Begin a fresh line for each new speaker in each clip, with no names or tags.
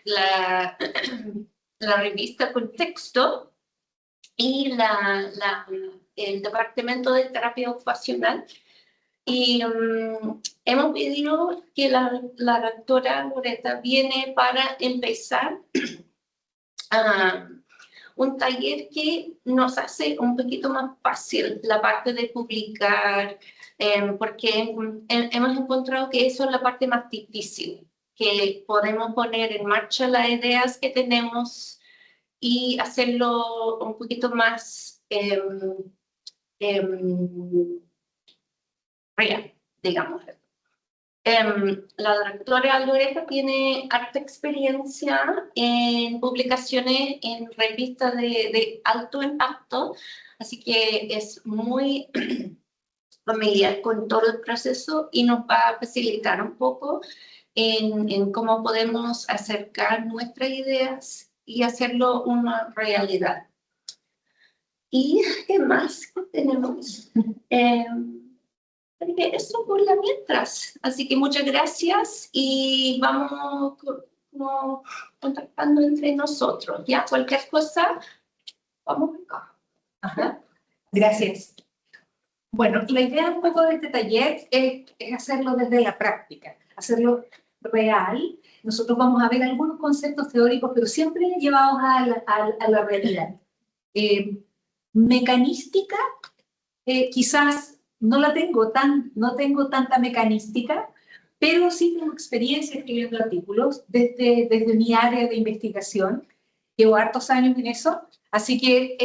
la, la revista Contexto y el Departamento de Terapia Ocupacional. Y hemos pedido que la doctora Loretta viene para empezar un taller que nos hace un poquito más fácil la parte de publicar, porque hemos encontrado que eso es la parte más difícil, que podemos poner en marcha las ideas que tenemos y hacerlo un poquito más real, digamos. La doctora Loretta tiene harta experiencia en publicaciones en revistas de alto impacto, así que es muy familiar con todo el proceso y nos va a facilitar un poco en cómo podemos acercar nuestras ideas y hacerlo una realidad. ¿Y qué más tenemos? Eso por la mientras. Así que muchas gracias y vamos como contactando entre nosotros. Ya, cualquier cosa, vamos acá.
Ajá. Gracias. Bueno, la idea un poco de este taller es hacerlo desde la práctica, hacerlo real. Nosotros vamos a ver algunos conceptos teóricos, pero siempre llevados a la realidad. Mecanística, quizás no tengo tanta mecanística, pero sí tengo experiencia escribiendo artículos desde mi área de investigación. Llevo hartos años en eso, así que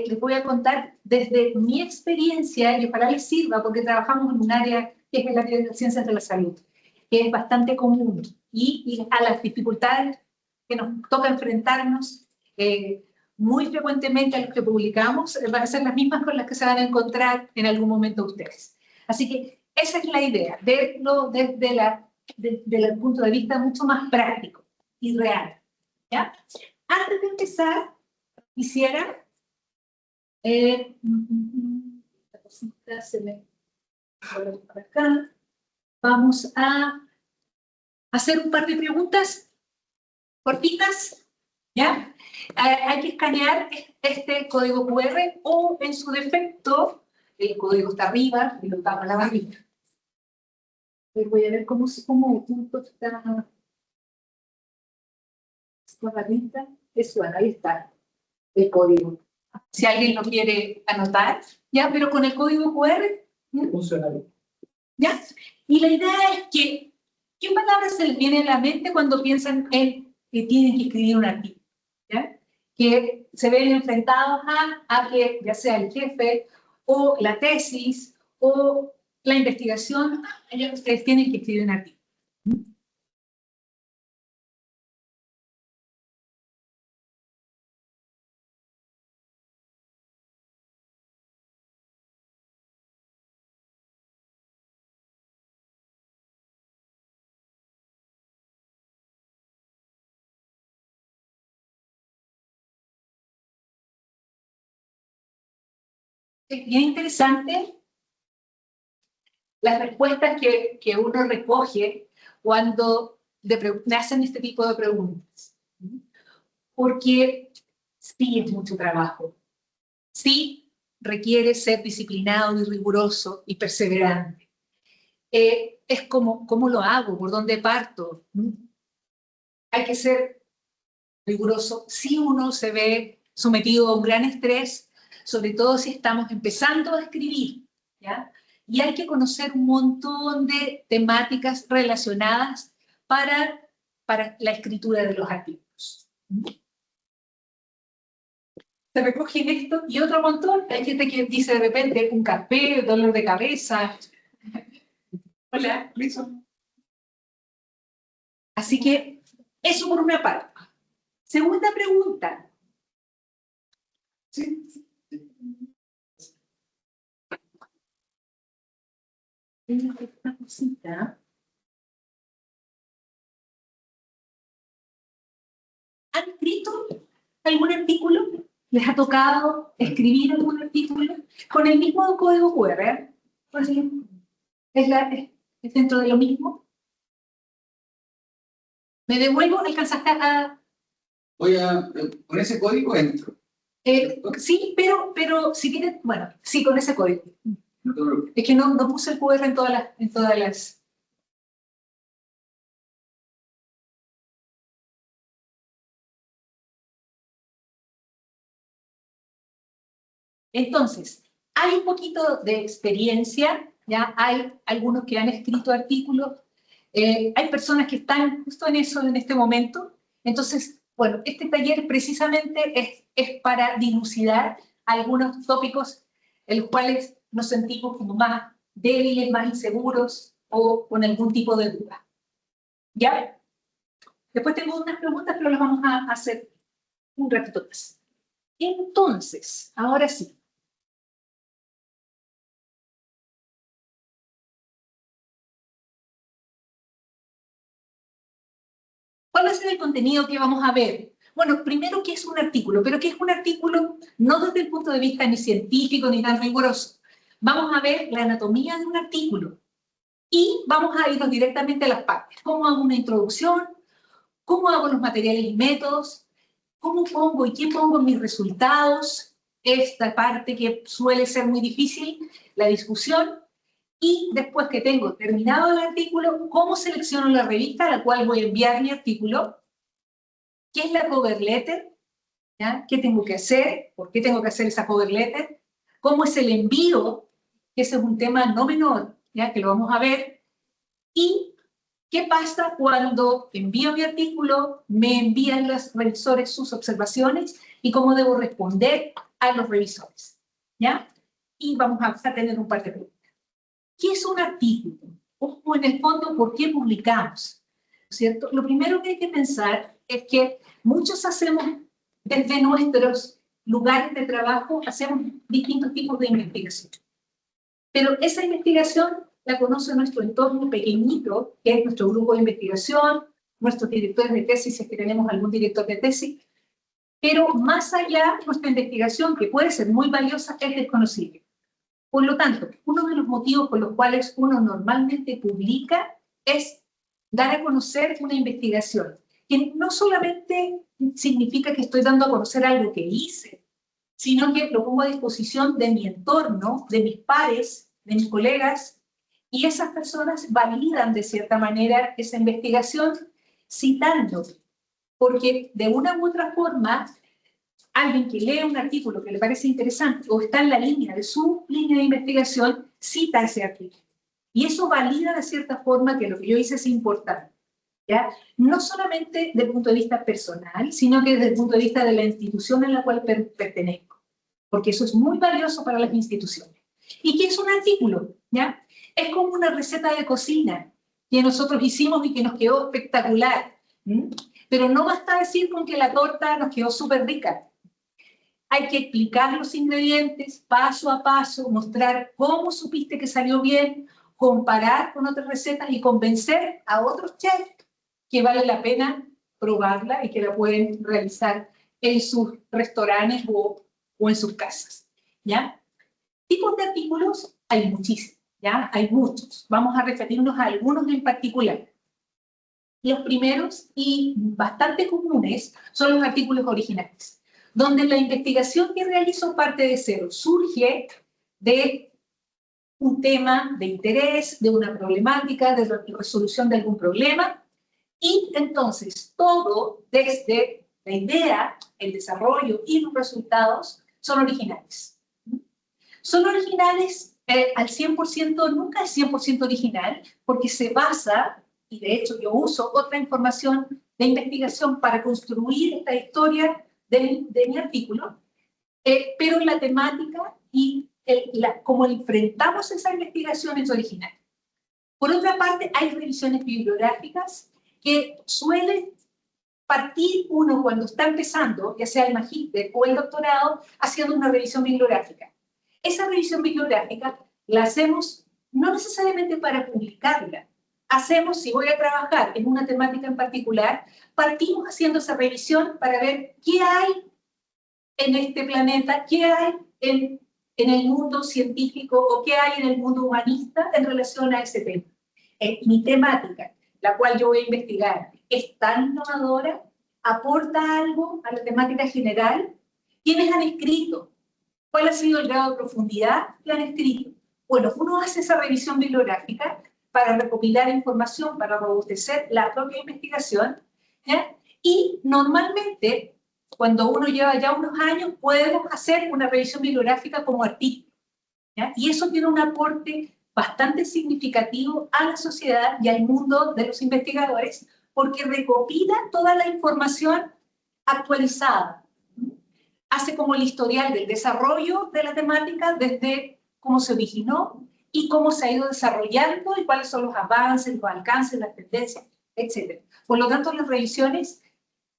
les voy a contar desde mi experiencia y ojalá les sirva porque trabajamos en un área que es el área de las ciencias de la salud, que es bastante común y a las dificultades que nos toca enfrentarnos muy frecuentemente a los que publicamos van a ser las mismas con las que se van a encontrar en algún momento ustedes. Así que esa es la idea, verlo desde el punto de vista mucho más práctico y real. ¿Ya? Antes de empezar, quisiera... la cosita se me vuelve para acá. Vamos a hacer un par de preguntas cortitas. ¿Ya? Hay que escanear este código QR o, en su defecto, el código está arriba y lo tapa la barrita. Voy a ver cómo está esta barrita. Eso, ahí está el código. Si alguien lo quiere anotar, ¿ya? Pero con el código QR... funciona bien. ¿Ya? Y la idea es que, ¿qué palabras se les viene a la mente cuando piensan en que tienen que escribir un artículo? ¿Ya? Que se ven enfrentados a que ya sea el jefe o la tesis o la investigación, ustedes tienen que escribir un artículo. Es bien interesante las respuestas que uno recoge cuando me hacen este tipo de preguntas. Porque sí es mucho trabajo. Sí requiere ser disciplinado y riguroso y perseverante. Es como, ¿cómo lo hago? ¿Por dónde parto? Hay que ser riguroso. Si uno se ve sometido a un gran estrés, sobre todo si estamos empezando a escribir, ¿ya? Y hay que conocer un montón de temáticas relacionadas para la escritura de los artículos. Se recogen esto y otro montón. Hay gente que dice de repente un café, dolor de cabeza. Hola, Luis. Así que eso por una parte. Segunda pregunta. ¿Sí? Esta cosita. ¿Han escrito algún artículo? ¿Les ha tocado escribir algún artículo con el mismo código QR? Por ejemplo, ¿es dentro de lo mismo? ¿Me devuelvo? ¿Alcanzaste a...?
Con ese código entro.
Sí, pero si quieres, bueno, sí, con ese código.
No te preocupes.
Es que no puse el QR en todas las... Entonces, hay un poquito de experiencia, ¿ya? Hay algunos que han escrito artículos, hay personas que están justo en eso en este momento. Entonces, bueno, este taller precisamente es para dilucidar algunos tópicos en los cuales nos sentimos como más débiles, más inseguros o con algún tipo de duda. ¿Ya? Después tengo unas preguntas, pero las vamos a hacer un ratito más. Entonces, ahora sí. ¿Cuál va a ser el contenido que vamos a ver? Bueno, primero, ¿qué es un artículo? Pero ¿qué es un artículo? No desde el punto de vista ni científico ni tan riguroso. Vamos a ver la anatomía de un artículo y vamos a irnos directamente a las partes. ¿Cómo hago una introducción? ¿Cómo hago los materiales y métodos? ¿Cómo pongo y qué pongo en mis resultados? Esta parte que suele ser muy difícil, la discusión. Y después que tengo terminado el artículo, ¿cómo selecciono la revista a la cual voy a enviar mi artículo? ¿Qué es la cover letter? ¿Ya? ¿Qué tengo que hacer? ¿Por qué tengo que hacer esa cover letter? ¿Cómo es el envío? Ese es un tema no menor, ¿ya? Que lo vamos a ver. ¿Y qué pasa cuando envío mi artículo, me envían los revisores sus observaciones y cómo debo responder a los revisores? ¿Ya? Y vamos a tener un par de preguntas. ¿Qué es un artículo? O en el fondo, ¿por qué publicamos? ¿Cierto? Lo primero que hay que pensar es que muchos hacemos, desde nuestros lugares de trabajo, hacemos distintos tipos de investigación. Pero esa investigación la conoce nuestro entorno pequeñito, que es nuestro grupo de investigación, nuestros directores de tesis, si es que tenemos algún director de tesis, pero más allá, nuestra investigación, que puede ser muy valiosa, es desconocida. Por lo tanto, uno de los motivos por los cuales uno normalmente publica es dar a conocer una investigación, que no solamente significa que estoy dando a conocer algo que hice, sino que lo pongo a disposición de mi entorno, de mis pares, de mis colegas, y esas personas validan de cierta manera esa investigación citando, porque de una u otra forma alguien que lee un artículo que le parece interesante o está en la línea de su línea de investigación, cita ese artículo. Y eso valida de cierta forma que lo que yo hice es importante, ¿ya? No solamente desde el punto de vista personal, sino que desde el punto de vista de la institución en la cual pertenezco, porque eso es muy valioso para las instituciones. ¿Y qué es un artículo? ¿Ya? Es como una receta de cocina que nosotros hicimos y que nos quedó espectacular. Pero no basta decir con que la torta nos quedó súper rica. Hay que explicar los ingredientes paso a paso, mostrar cómo supiste que salió bien, comparar con otras recetas y convencer a otros chefs que vale la pena probarla y que la pueden realizar en sus restaurantes o en sus casas, ¿ya? Tipos de artículos hay muchísimos, ¿ya? Hay muchos. Vamos a referirnos a algunos en particular. Los primeros y bastante comunes son los artículos originales, donde la investigación que realizo parte de cero, surge de un tema de interés, de una problemática, de la resolución de algún problema, y entonces todo desde la idea, el desarrollo y los resultados son originales. Son originales al 100%, nunca es 100% original, porque se basa, y de hecho yo uso otra información de investigación para construir esta historia de mi artículo, pero la temática y cómo enfrentamos esa investigación es original. Por otra parte, hay revisiones bibliográficas que suelen partir uno cuando está empezando, ya sea el magíster o el doctorado, haciendo una revisión bibliográfica. Esa revisión bibliográfica la hacemos no necesariamente para publicarla. Hacemos, si voy a trabajar en una temática en particular, partimos haciendo esa revisión para ver qué hay en este planeta, qué hay en el mundo científico o qué hay en el mundo humanista en relación a ese tema. Mi temática. la cual yo voy a investigar, es tan innovadora, aporta algo a la temática general. ¿Quiénes han escrito? ¿Cuál ha sido el grado de profundidad que han escrito? Bueno, uno hace esa revisión bibliográfica para recopilar información, para robustecer la propia investigación, ¿ya? Y normalmente, cuando uno lleva ya unos años, podemos hacer una revisión bibliográfica como artículo, ¿ya? Y eso tiene un aporte bastante significativo a la sociedad y al mundo de los investigadores, porque recopila toda la información actualizada. Hace como el historial del desarrollo de la temática desde cómo se originó y cómo se ha ido desarrollando y cuáles son los avances, los alcances, las tendencias, etc. Por lo tanto, las revisiones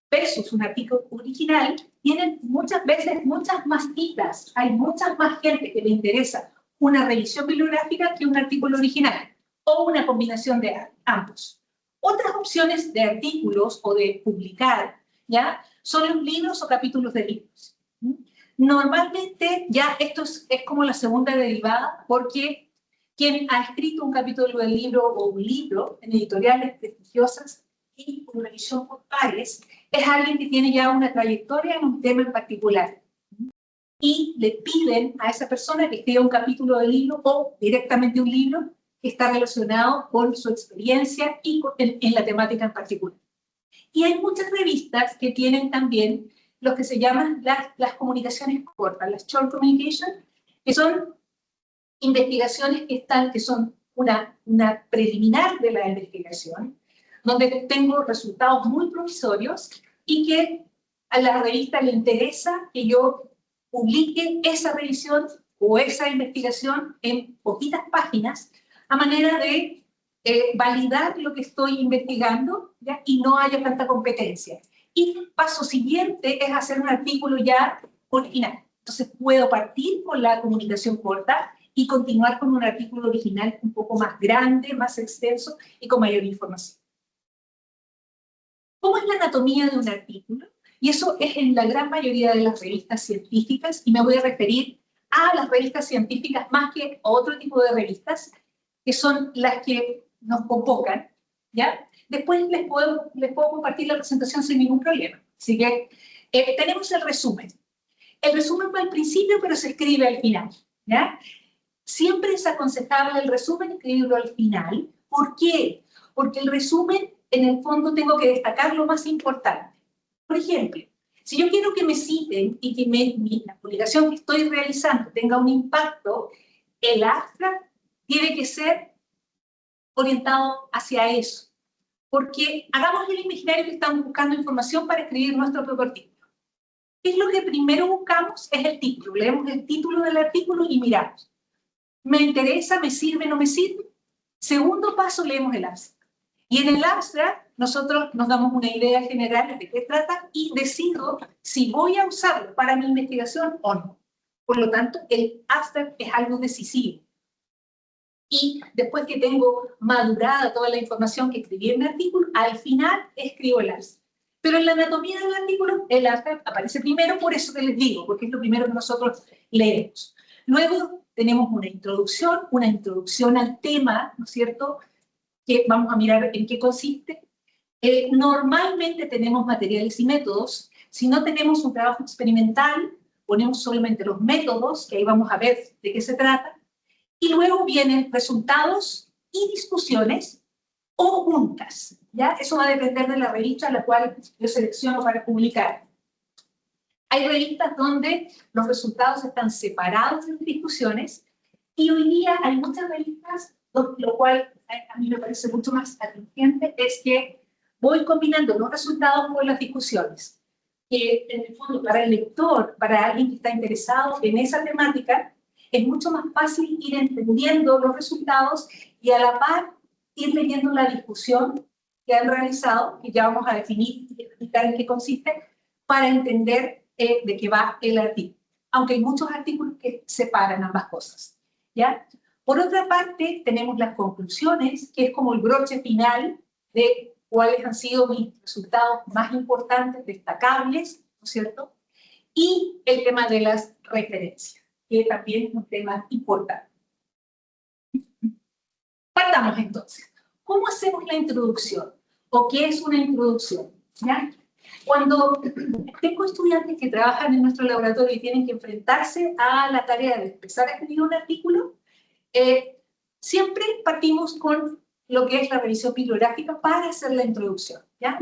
versus un artículo original tienen muchas veces muchas más citas. Hay muchas más gente que le interesa una revisión bibliográfica que un artículo original o una combinación de ambos. Otras opciones de artículos o de publicar, ¿ya?, son los libros o capítulos de libros. Normalmente ya esto es como la segunda derivada, porque quien ha escrito un capítulo del libro o un libro en editoriales prestigiosas y con revisión por pares es alguien que tiene ya una trayectoria en un tema en particular. Y le piden a esa persona que escriba un capítulo del libro o directamente un libro que está relacionado con su experiencia y en la temática en particular. Y hay muchas revistas que tienen también lo que se llaman las comunicaciones cortas, las short communication, que son investigaciones que son una preliminar de la investigación, donde tengo resultados muy provisorios y que a la revista le interesa que yo publique esa revisión o esa investigación en poquitas páginas, a manera de validar lo que estoy investigando, ¿ya?, y no haya tanta competencia. Y el paso siguiente es hacer un artículo ya original. Entonces puedo partir con la comunicación corta y continuar con un artículo original un poco más grande, más extenso y con mayor información. ¿Cómo es la anatomía de un artículo? Y eso es en la gran mayoría de las revistas científicas, y me voy a referir a las revistas científicas más que a otro tipo de revistas, que son las que nos convocan, ¿ya? Después les puedo compartir la presentación sin ningún problema. Así que tenemos el resumen. El resumen va al principio, pero se escribe al final, ¿ya? Siempre es aconsejable el resumen escribirlo al final. ¿Por qué? Porque el resumen, en el fondo, tengo que destacar lo más importante. Por ejemplo, si yo quiero que me citen y que la publicación que estoy realizando tenga un impacto, el abstract tiene que ser orientado hacia eso. Porque hagamos el imaginario que estamos buscando información para escribir nuestro propio artículo. ¿Qué es lo que primero buscamos? Es el título. Leemos el título del artículo y miramos. ¿Me interesa? ¿Me sirve? ¿No me sirve? Segundo paso, leemos el abstract. Y en el abstract nosotros nos damos una idea general de qué trata y decido si voy a usarlo para mi investigación o no. Por lo tanto, el abstract es algo decisivo. Y después que tengo madurada toda la información que escribí en mi artículo, al final escribo el abstract. Pero en la anatomía del artículo, el abstract aparece primero, por eso que les digo, porque es lo primero que nosotros leemos. Luego tenemos una introducción al tema, ¿no es cierto?, que vamos a mirar en qué consiste. Normalmente tenemos materiales y métodos. Si no tenemos un trabajo experimental, ponemos solamente los métodos, que ahí vamos a ver de qué se trata. Y luego vienen resultados y discusiones o juntas, ¿ya? Eso va a depender de la revista a la cual yo selecciono para publicar. Hay revistas donde los resultados están separados de las discusiones y hoy día hay muchas revistas, lo cual a mí me parece mucho más atrayente, es que voy combinando los resultados con las discusiones. Que en el fondo para el lector, para alguien que está interesado en esa temática, es mucho más fácil ir entendiendo los resultados y a la par ir leyendo la discusión que han realizado, que ya vamos a definir y explicar en qué consiste, para entender de qué va el artículo. Aunque hay muchos artículos que separan ambas cosas, ¿ya? Por otra parte, tenemos las conclusiones, que es como el broche final de cuáles han sido mis resultados más importantes, destacables, ¿no es cierto? Y el tema de las referencias, que también es un tema importante. Partamos entonces. ¿cómo hacemos la introducción? ¿O qué es una introducción? ¿Ya? Cuando tengo estudiantes que trabajan en nuestro laboratorio y tienen que enfrentarse a la tarea de empezar a escribir un artículo, siempre partimos con lo que es la revisión bibliográfica para hacer la introducción. ¿Ya?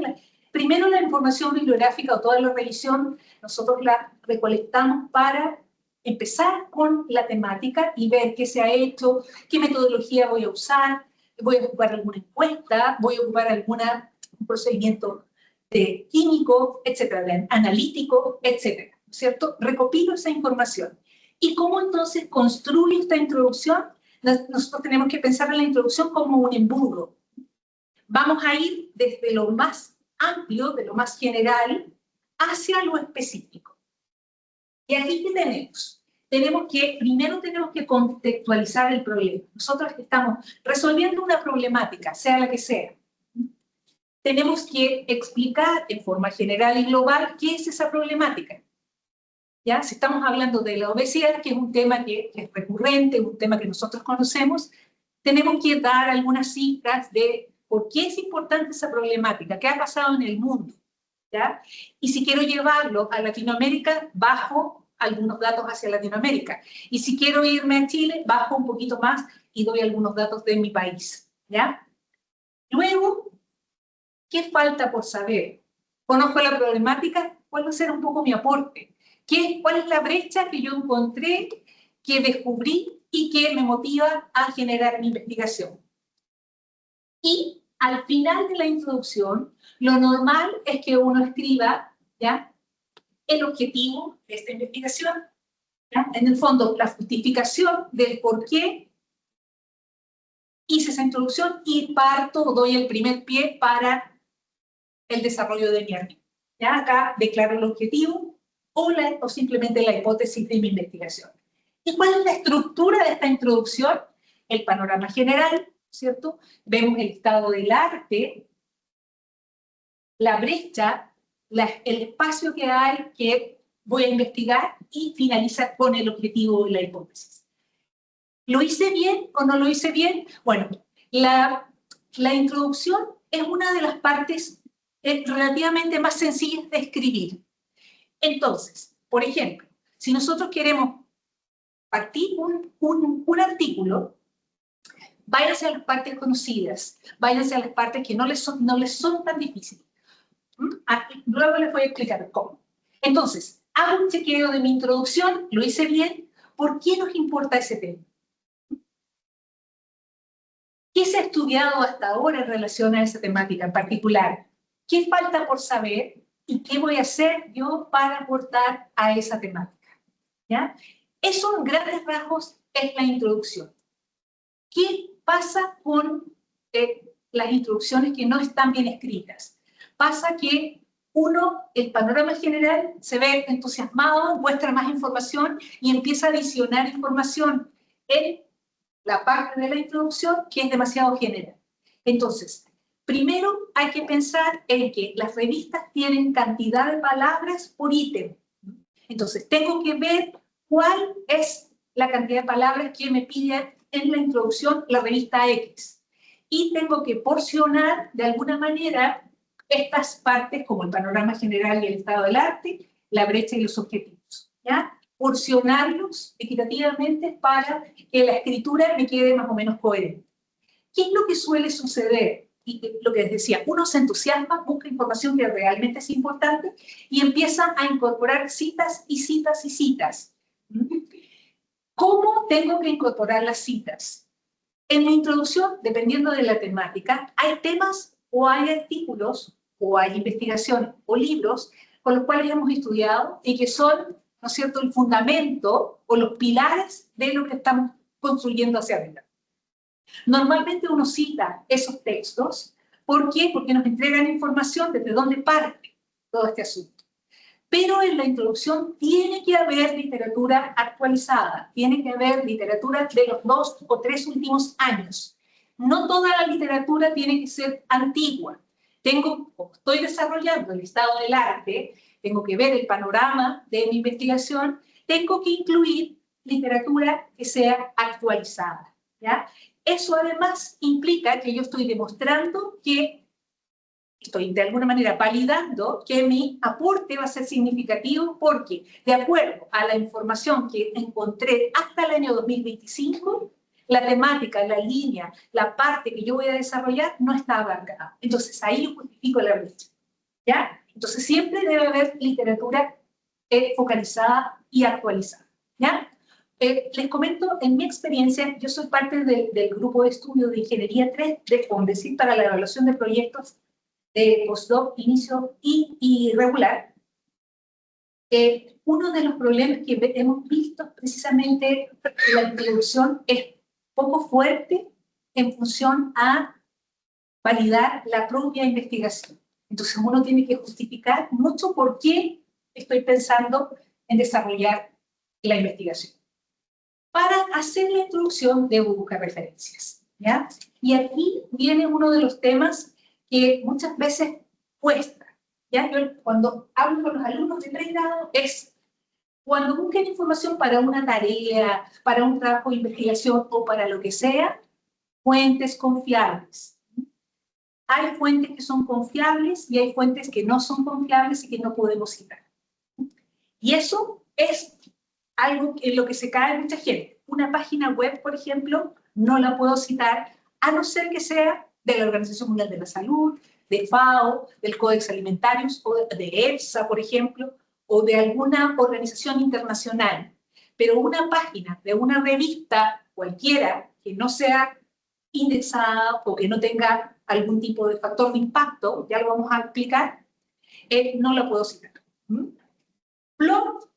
Primero la información bibliográfica o toda la revisión, nosotros la recolectamos para empezar con la temática y ver qué se ha hecho, qué metodología voy a usar, voy a ocupar alguna encuesta, voy a ocupar un procedimiento de químico, etcétera, de analítico, etcétera, ¿cierto? Recopilo esa información. ¿Y cómo entonces construyo esta introducción? Nosotros tenemos que pensar en la introducción como un embudo. Vamos a ir desde lo más amplio, de lo más general, hacia lo específico. Y aquí, ¿qué tenemos? Primero tenemos que contextualizar el problema. Nosotros estamos resolviendo una problemática, sea la que sea. Tenemos que explicar en forma general y global qué es esa problemática. ¿Ya? Si estamos hablando de la obesidad, que es un tema que es recurrente, un tema que nosotros conocemos, tenemos que dar algunas cifras de por qué es importante esa problemática, qué ha pasado en el mundo. ¿Ya? Y si quiero llevarlo a Latinoamérica, bajo algunos datos hacia Latinoamérica. Y si quiero irme a Chile, bajo un poquito más y doy algunos datos de mi país. ¿Ya? Luego, ¿qué falta por saber? Conozco la problemática, ¿cuál va a ser un poco mi aporte? ¿Cuál es la brecha que yo encontré, que descubrí y que me motiva a generar mi investigación? Y al final de la introducción, lo normal es que uno escriba, ¿ya?, el objetivo de esta investigación. ¿Ya? En el fondo, la justificación del por qué hice esa introducción y doy el primer pie para el desarrollo de mi artículo. ¿Ya? Acá declaro el objetivo o simplemente la hipótesis de mi investigación. ¿Y cuál es la estructura de esta introducción? El panorama general, ¿cierto? Vemos el estado del arte, la brecha, el espacio que hay que voy a investigar y finalizar con el objetivo y la hipótesis. ¿Lo hice bien o no lo hice bien? Bueno, la introducción es una de las partes relativamente más sencillas de escribir. Entonces, por ejemplo, si nosotros queremos partir un artículo, váyanse a las partes conocidas, váyanse a las partes que no les son tan difíciles. Luego les voy a explicar cómo. Entonces, hago un chequeo de mi introducción, lo hice bien. ¿Por qué nos importa ese tema? ¿Qué se ha estudiado hasta ahora en relación a esa temática en particular? ¿Qué falta por saber? ¿Y qué voy a hacer yo para aportar a esa temática? ¿Ya? Eso, en grandes rasgos, es la introducción. ¿Qué pasa con las introducciones que no están bien escritas? Pasa que el panorama general se ve entusiasmado, muestra más información y empieza a adicionar información en la parte de la introducción que es demasiado general. Entonces, primero hay que pensar en que las revistas tienen cantidad de palabras por ítem. Entonces, tengo que ver cuál es la cantidad de palabras que me pide en la introducción la revista X. Y tengo que porcionar de alguna manera estas partes como el panorama general y el estado del arte, la brecha y los objetivos. ¿Ya? Porcionarlos equitativamente para que la escritura me quede más o menos coherente. ¿Qué es lo que suele suceder? Y lo que les decía, uno se entusiasma, busca información que realmente es importante y empieza a incorporar citas y citas y citas. ¿Cómo tengo que incorporar las citas? En la introducción, dependiendo de la temática, hay temas o hay artículos o hay investigación o libros con los cuales hemos estudiado y que son, ¿no es cierto?, el fundamento o los pilares de lo que estamos construyendo hacia arriba. Normalmente uno cita esos textos. ¿Por qué? Porque nos entregan información desde dónde parte todo este asunto. Pero en la introducción tiene que haber literatura actualizada, tiene que haber literatura de los 2 o 3 últimos años. No toda la literatura tiene que ser antigua. Como estoy desarrollando el estado del arte, tengo que ver el panorama de mi investigación, tengo que incluir literatura que sea actualizada. ¿Ya? Eso además implica que yo estoy demostrando que estoy de alguna manera validando que mi aporte va a ser significativo porque, de acuerdo a la información que encontré hasta el año 2025, la temática, la línea, la parte que yo voy a desarrollar no está abarcada. Entonces, ahí yo justifico la brecha. ¿Ya? Entonces, siempre debe haber literatura focalizada y actualizada. ¿Ya? Les comento, en mi experiencia, yo soy parte del grupo de estudio de Ingeniería 3 de FONDESIT para la evaluación de proyectos de postdoc, inicio y regular. Uno de los problemas que hemos visto precisamente la introducción es poco fuerte en función a validar la propia investigación. Entonces uno tiene que justificar mucho por qué estoy pensando en desarrollar la investigación. Para hacer la introducción debo buscar referencias, ¿ya? Y aquí viene uno de los temas que muchas veces cuesta, ¿ya? Yo cuando hablo con los alumnos de pregrado es cuando busquen información para una tarea, para un trabajo de investigación o para lo que sea, fuentes confiables. Hay fuentes que son confiables y hay fuentes que no son confiables y que no podemos citar. Y eso es algo en lo que se cae mucha gente. Una página web, por ejemplo, no la puedo citar a no ser que sea de la Organización Mundial de la Salud, de FAO, del Códex Alimentarios, o de EFSA, por ejemplo, o de alguna organización internacional. Pero una página de una revista cualquiera que no sea indexada o que no tenga algún tipo de factor de impacto, ya lo vamos a explicar, no la puedo citar. Plot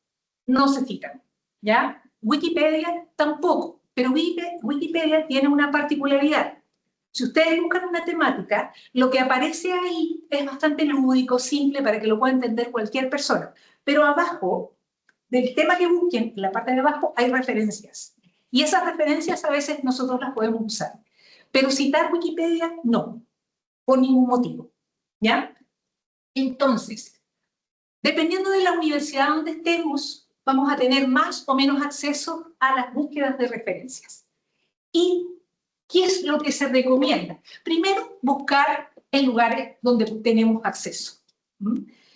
no se cita, ¿ya? Wikipedia tampoco, pero Wikipedia tiene una particularidad. Si ustedes buscan una temática, lo que aparece ahí es bastante lúdico, simple, para que lo pueda entender cualquier persona. Pero abajo, del tema que busquen, en la parte de abajo, hay referencias. Y esas referencias a veces nosotros las podemos usar. Pero citar Wikipedia, no, por ningún motivo, ¿ya? Entonces, dependiendo de la universidad donde estemos, vamos a tener más o menos acceso a las búsquedas de referencias. ¿Y qué es lo que se recomienda? Primero, buscar en lugares donde tenemos acceso.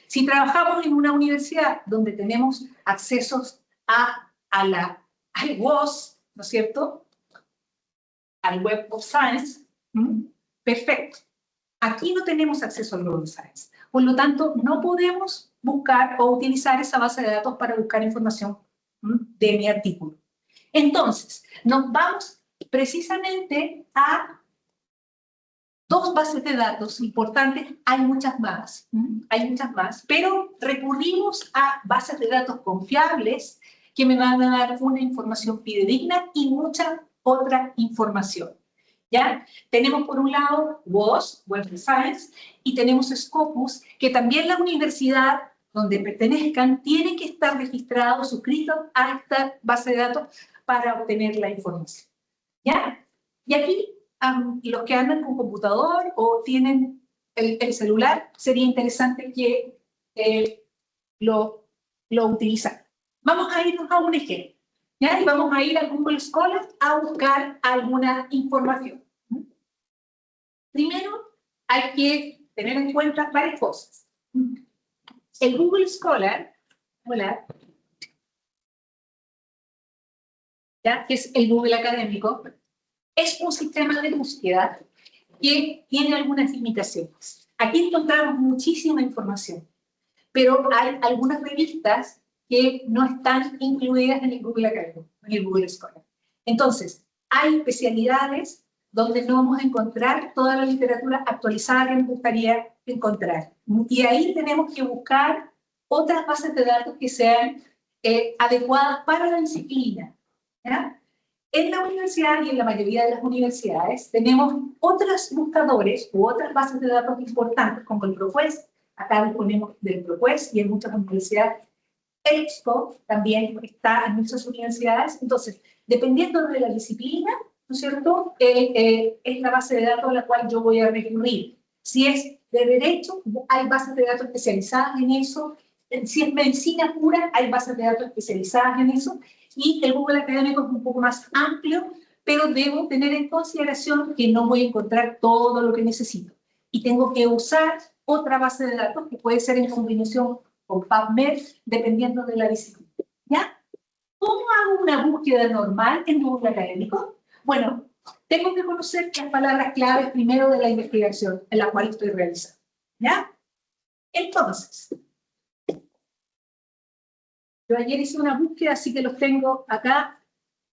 Si trabajamos en una universidad donde tenemos accesos al WOS, ¿no es cierto?, al Web of Science, perfecto. Aquí no tenemos acceso al Web of Science. Por lo tanto, no podemos buscar o utilizar esa base de datos para buscar información de mi artículo. Entonces, nos vamos precisamente a dos bases de datos importantes. Hay muchas más, pero recurrimos a bases de datos confiables que me van a dar una información fidedigna y mucha otra información. ¿Ya? Tenemos por un lado WOS, Web of Science, y tenemos Scopus, que también la universidad donde pertenezcan tiene que estar registrado, suscrito a esta base de datos para obtener la información. ¿Ya? Y aquí, los que andan con computador o tienen el celular, sería interesante que lo utilizan. Vamos a irnos a un ejemplo. ¿Ya? Y vamos a ir a Google Scholar a buscar alguna información. Primero, hay que tener en cuenta varias cosas. El Google Scholar, ¿ya?, que es el Google académico, es un sistema de búsqueda que tiene algunas limitaciones. Aquí encontramos muchísima información, pero hay algunas revistas que no están incluidas en el Google académico, en el Google Scholar. Entonces, hay especialidades donde no vamos a encontrar toda la literatura actualizada que nos gustaría encontrar. Y ahí tenemos que buscar otras bases de datos que sean adecuadas para la disciplina, ¿ya? En la universidad y en la mayoría de las universidades tenemos otros buscadores u otras bases de datos importantes, como el ProQuest. Acá disponemos del ProQuest y en muchas universidades. EBSCO también está en muchas universidades. Entonces, dependiendo de la disciplina, ¿no es cierto?, es la base de datos a la cual yo voy a recurrir. Si es de derecho, hay bases de datos especializadas en eso. Si es medicina pura, hay bases de datos especializadas en eso. Y el Google académico es un poco más amplio, pero debo tener en consideración que no voy a encontrar todo lo que necesito. Y tengo que usar otra base de datos que puede ser en combinación con PubMed, dependiendo de la disciplina. ¿Ya? ¿Cómo hago una búsqueda normal en Google Académico? Bueno, tengo que conocer las palabras claves primero de la investigación en la cual estoy realizando. ¿Ya? Entonces, yo ayer hice una búsqueda, así que los tengo acá,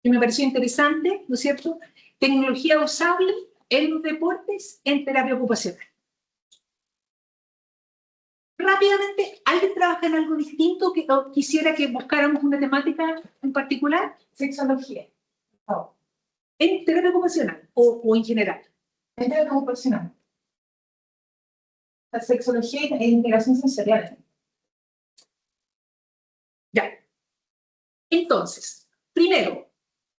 que me pareció interesante, ¿no es cierto? Tecnología usable en los deportes, en terapia ocupacional. Rápidamente, ¿alguien trabaja en algo distinto o quisiera que buscáramos una temática en particular?
Sexología. Oh.
¿En terapia ocupacional o en general?
En terapia ocupacional. La sexología e integración sensorial.
Ya. Entonces, primero,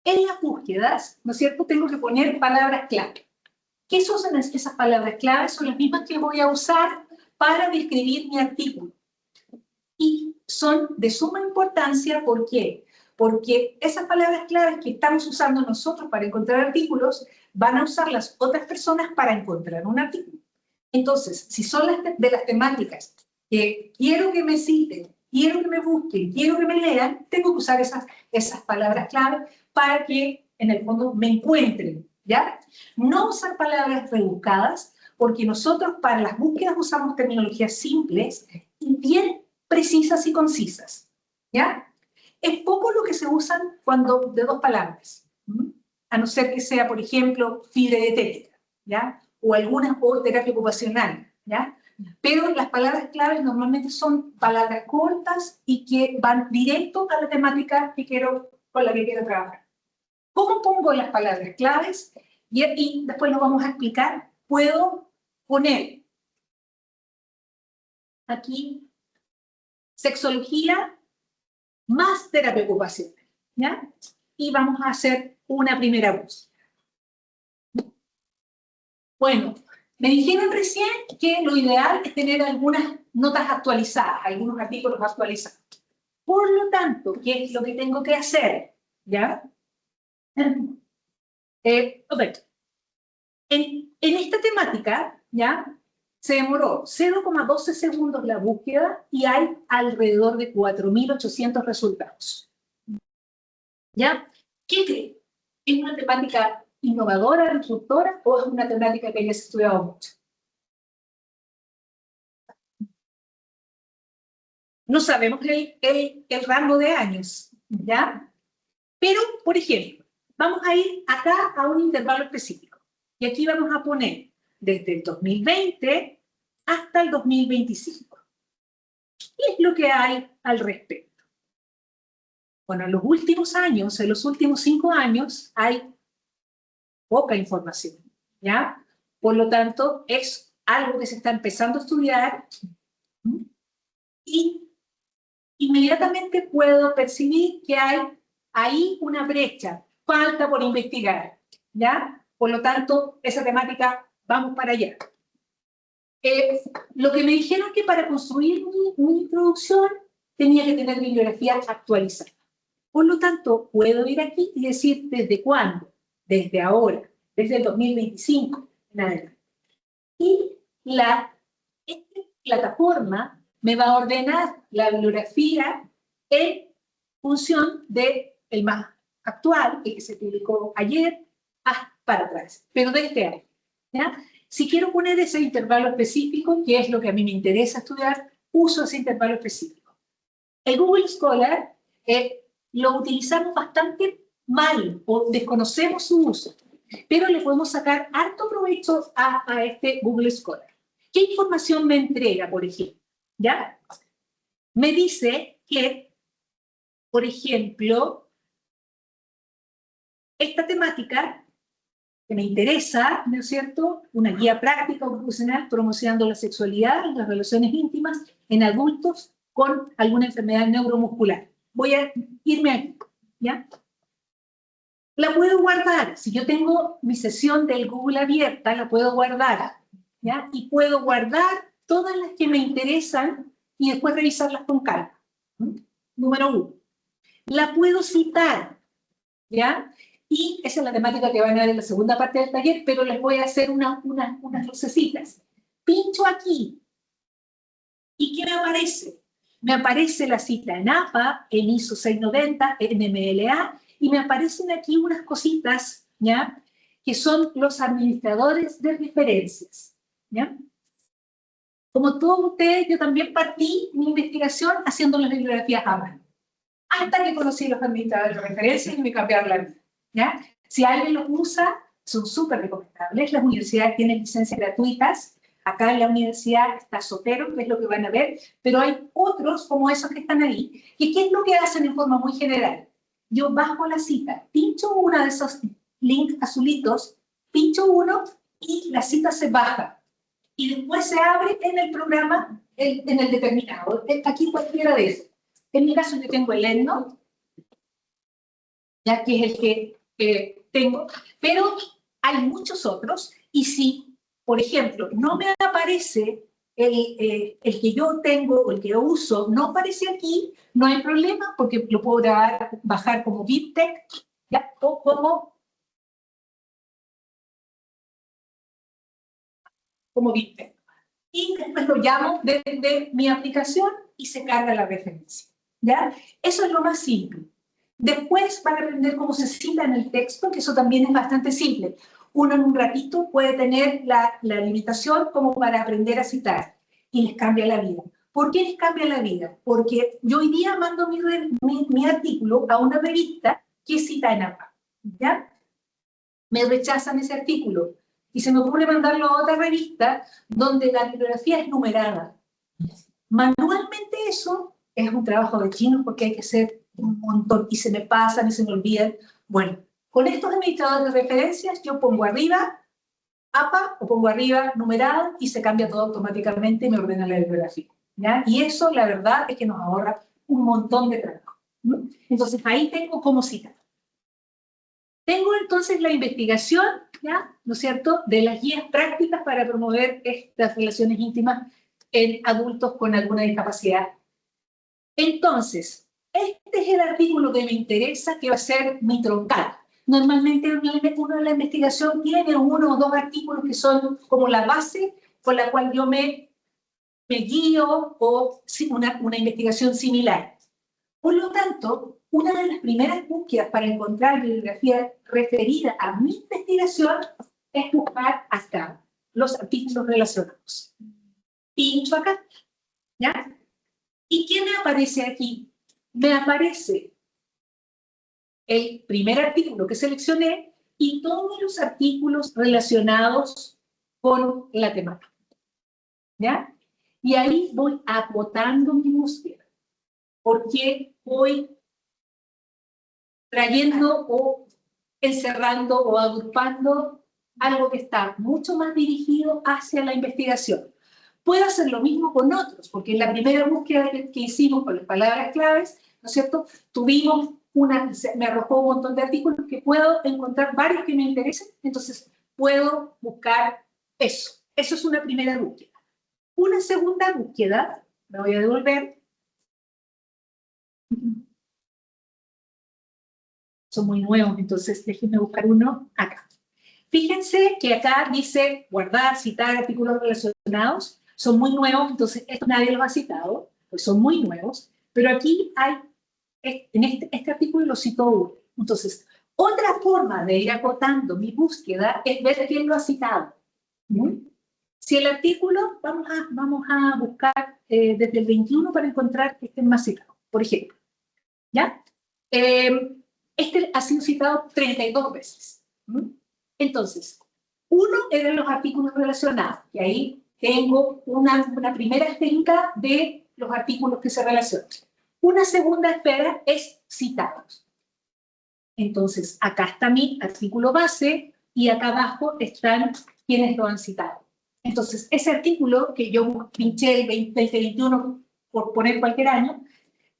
en las búsquedas, ¿no es cierto?, tengo que poner palabras clave. ¿Qué son esas palabras clave? Son las mismas que voy a usar para describir mi artículo. Y son de suma importancia, ¿por qué? Porque esas palabras claves que estamos usando nosotros para encontrar artículos, van a usar las otras personas para encontrar un artículo. Entonces, si son de las temáticas que quiero que me citen, quiero que me busquen, quiero que me lean, tengo que usar esas palabras clave para que, en el fondo, me encuentren, ¿ya? No usar palabras rebuscadas, porque nosotros para las búsquedas usamos terminologías simples y bien precisas y concisas, ¿ya? Es poco lo que se usan cuando de dos palabras, a no ser que sea, por ejemplo, fibra dietética, ¿ya? O algunas o terapia ocupacional, ¿ya? Pero las palabras claves normalmente son palabras cortas y que van directo a la temática con la que quiero trabajar. ¿Cómo pongo las palabras claves? Y después lo vamos a explicar. Puedo poner aquí sexología más terapia ocupacional, ¿ya? Y vamos a hacer una primera búsqueda. Bueno, me dijeron recién que lo ideal es tener algunas notas actualizadas, algunos artículos actualizados. Por lo tanto, ¿qué es lo que tengo que hacer? ¿Ya? Okay. En esta temática, ¿ya? Se demoró 0,12 segundos la búsqueda y hay alrededor de 4.800 resultados. ¿Ya? ¿Qué creen? ¿Es una temática innovadora, disruptora, o es una temática que ya se ha estudiado mucho? No sabemos el rango de años, ¿ya? Pero, por ejemplo, vamos a ir acá a un intervalo específico. Y aquí vamos a poner desde el 2020 hasta el 2025. ¿Qué es lo que hay al respecto? Bueno, en los últimos años, en los últimos 5 años, hay poca información, ¿ya? Por lo tanto, es algo que se está empezando a estudiar y inmediatamente puedo percibir que hay ahí una brecha, falta por investigar, ¿ya? Por lo tanto, esa temática, vamos para allá. Lo que me dijeron que para construir mi introducción tenía que tener bibliografía actualizada. Por lo tanto, puedo ir aquí y decir desde cuándo, desde ahora, desde el 2025 en adelante. Y esta plataforma me va a ordenar la bibliografía en función del más actual, el que se publicó ayer, para atrás, pero de este año, ¿ya? Si quiero poner ese intervalo específico, que es lo que a mí me interesa estudiar, uso ese intervalo específico. El Google Scholar lo utilizamos bastante mal o desconocemos su uso, pero le podemos sacar harto provecho a este Google Scholar. ¿Qué información me entrega, por ejemplo? ¿Ya? Me dice que, por ejemplo, esta temática que me interesa, ¿no es cierto? Una guía práctica o profesional promocionando la sexualidad y las relaciones íntimas en adultos con alguna enfermedad neuromuscular. Voy a irme aquí, ¿ya? La puedo guardar. Si yo tengo mi sesión del Google abierta, la puedo guardar, ¿ya? Y puedo guardar todas las que me interesan y después revisarlas con calma. Número 1. La puedo citar, ¿ya? Y esa es la temática que van a ver en la segunda parte del taller, pero les voy a hacer unas lucecitas. Pincho aquí. ¿Y qué me aparece? Me aparece la cita en APA, en ISO 690, en MLA, y me aparecen aquí unas cositas, ¿ya? Que son los administradores de referencias, ¿ya? Como todos ustedes, yo también partí mi investigación haciendo las bibliografías a mano. Hasta que conocí los administradores de referencias y me cambiaron la vida, ¿ya? Si alguien los usa, son súper recomendables. Las universidades tienen licencias gratuitas. Acá en la universidad está Sotero, que es lo que van a ver, pero hay otros como esos que están ahí. ¿Y qué es lo que hacen en forma muy general? Yo bajo la cita, pincho uno de esos links azulitos, pincho uno y la cita se baja. Y después se abre en el programa, en el determinado. Aquí cualquiera de esos. En mi caso yo tengo el EndNote, ya que es el que tengo, pero hay muchos otros, y si, por ejemplo, no me aparece el que yo tengo o el que yo uso, no aparece aquí, no hay problema, porque lo puedo bajar como BibTeX, ya, o como BibTeX. Y después lo llamo desde mi aplicación y se carga la referencia, ¿ya? Eso es lo más simple. Después van a aprender cómo se cita en el texto, que eso también es bastante simple. Uno en un ratito puede tener la limitación como para aprender a citar y les cambia la vida. ¿Por qué les cambia la vida? Porque yo hoy día mando mi artículo a una revista que cita en APA, ¿ya? Me rechazan ese artículo y se me ocurre mandarlo a otra revista donde la bibliografía es numerada. Manualmente eso es un trabajo de chinos porque hay que hacer un montón y se me pasan y se me olvidan. Bueno, con estos administradores de referencias yo pongo arriba APA o pongo arriba numerado y se cambia todo automáticamente y me ordena la bibliografía, ¿ya? Y eso la verdad es que nos ahorra un montón de trabajo. Entonces ahí tengo cómo citar. Tengo entonces la investigación, ¿ya? ¿No es cierto?, de las guías prácticas para promover estas relaciones íntimas en adultos con alguna discapacidad. Entonces, este es el artículo que me interesa, que va a ser mi troncal. Normalmente uno de la investigación tiene uno o dos artículos que son como la base con la cual yo me guío o una investigación similar. Por lo tanto, una de las primeras búsquedas para encontrar bibliografía referida a mi investigación es buscar acá los artículos relacionados. Pincho acá, ¿ya? ¿Y qué me aparece aquí? Me aparece el primer artículo que seleccioné y todos los artículos relacionados con la temática, ¿ya? Y ahí voy acotando mi búsqueda, porque voy trayendo o encerrando o agrupando algo que está mucho más dirigido hacia la investigación. Puedo hacer lo mismo con otros, porque en la primera búsqueda que hicimos con las palabras claves, ¿no es cierto?, tuvimos me arrojó un montón de artículos que puedo encontrar varios que me interesen, entonces puedo buscar eso. Eso es una primera búsqueda. Una segunda búsqueda, me voy a devolver. Son muy nuevos, entonces déjenme buscar uno acá. Fíjense que acá dice guardar, citar artículos relacionados. Son muy nuevos, entonces esto nadie los ha citado, pues son muy nuevos. Pero aquí hay, en este artículo lo citó uno. Entonces, otra forma de ir acotando mi búsqueda es ver quién lo ha citado. Si el artículo, vamos a buscar desde el 21 para encontrar que estén más citados, por ejemplo. ¿Ya? Este ha sido citado 32 veces. Entonces, uno eran los artículos relacionados, y ahí tengo una primera esfera de los artículos que se relacionan. Una segunda esfera es citados. Entonces, acá está mi artículo base, y acá abajo están quienes lo han citado. Entonces, ese artículo que yo pinché el 2021 por poner cualquier año,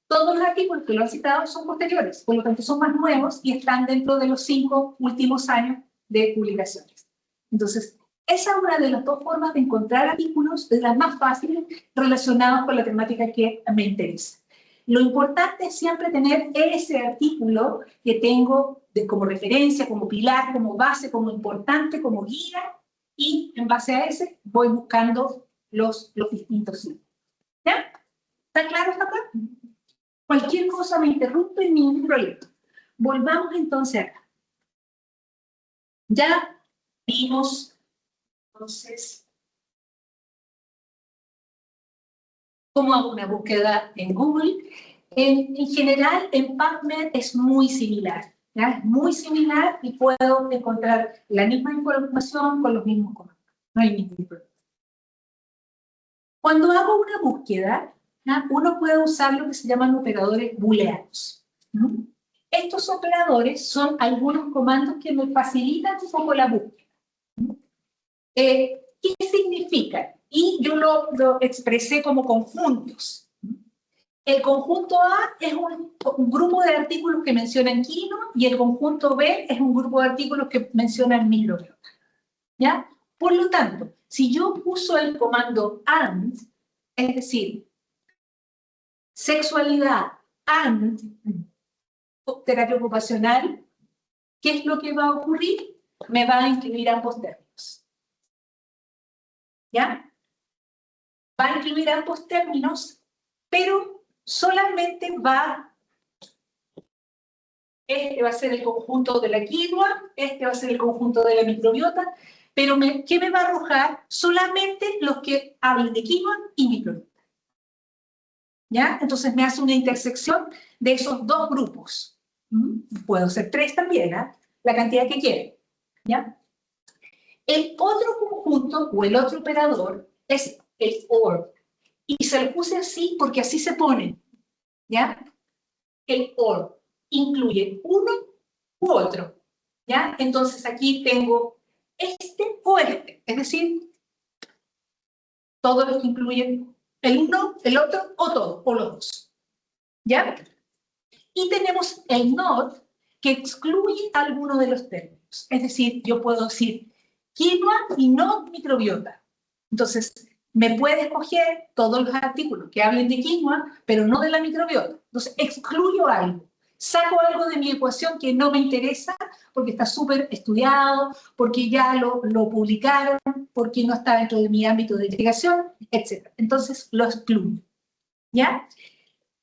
todos los artículos que lo han citado son posteriores, por lo tanto son más nuevos y están dentro de los 5 últimos años de publicaciones. Entonces, esa es una de las dos formas de encontrar artículos, de las más fáciles relacionados con la temática que me interesa. Lo importante es siempre tener ese artículo que tengo como referencia, como pilar, como base, como importante, como guía, y en base a ese voy buscando los distintos sitios. ¿Ya? ¿Está claro hasta acá? Cualquier cosa me interrumpe, ningún problema. Volvamos entonces acá. Ya vimos, entonces, cómo hago una búsqueda en Google. En general, en PubMed es muy similar. ¿Ya? Es muy similar y puedo encontrar la misma información con los mismos comandos. No hay ningún problema. Cuando hago una búsqueda, ¿ya? Uno puede usar lo que se llaman operadores booleanos. ¿Mm? Estos operadores son algunos comandos que me facilitan un poco la búsqueda. ¿Qué significan? Y yo lo expresé como conjuntos. El conjunto A es un grupo de artículos que mencionan quinoa y el conjunto B es un grupo de artículos que mencionan microbiota. ¿Ya? Por lo tanto, si yo uso el comando AND, es decir, sexualidad AND terapia ocupacional, ¿qué es lo que va a ocurrir? Me va a incluir ambos términos. ¿Ya? Va a incluir ambos términos, pero solamente este va a ser el conjunto de la quinoa, este va a ser el conjunto de la microbiota, pero ¿qué me va a arrojar? Solamente los que hablen de quinoa y microbiota. ¿Ya? Entonces me hace una intersección de esos dos grupos. Puedo ser 3 también, ¿eh? La cantidad que quiera. ¿Ya? El otro conjunto o el otro operador es el OR. Y se lo puse así porque así se pone. ¿Ya? El OR incluye uno u otro. ¿Ya? Entonces aquí tengo este o este. Es decir, todos los que incluyen el uno, el otro o todo, o los dos. ¿Ya? Y tenemos el NOT que excluye alguno de los términos. Es decir, yo puedo decir quinoa y no microbiota. Entonces, me puede escoger todos los artículos que hablen de quinoa, pero no de la microbiota. Entonces, excluyo algo. Saco algo de mi ecuación que no me interesa porque está súper estudiado, porque ya lo publicaron, porque no está dentro de mi ámbito de investigación, etc. Entonces, lo excluyo. ¿Ya?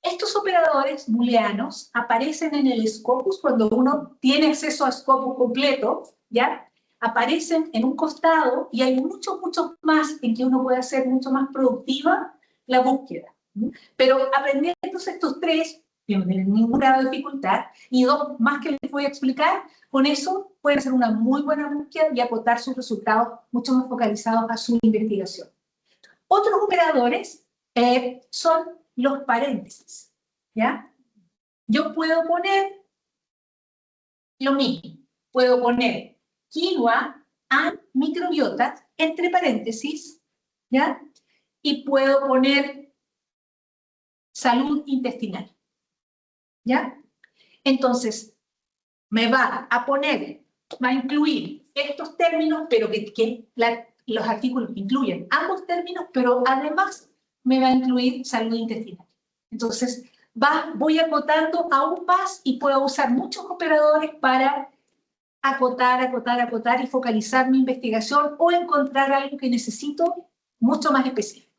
Estos operadores booleanos aparecen en el Scopus cuando uno tiene acceso a Scopus completo, ¿ya? Aparecen en un costado y hay muchos más en que uno puede hacer mucho más productiva la búsqueda. Pero aprendiendo estos 3, que no tienen ningún grado de dificultad, y 2 más que les voy a explicar, con eso pueden hacer una muy buena búsqueda y acotar sus resultados mucho más focalizados a su investigación. Otros operadores son los paréntesis, ¿ya? Yo puedo poner lo mismo. Puedo poner quinoa and microbiota entre paréntesis, ¿ya? Y puedo poner salud intestinal, ¿ya? Entonces, me va a incluir estos términos, pero los artículos incluyen ambos términos, pero además me va a incluir salud intestinal. Entonces, voy acotando aún más y puedo usar muchos operadores para acotar y focalizar mi investigación o encontrar algo que necesito mucho más específico.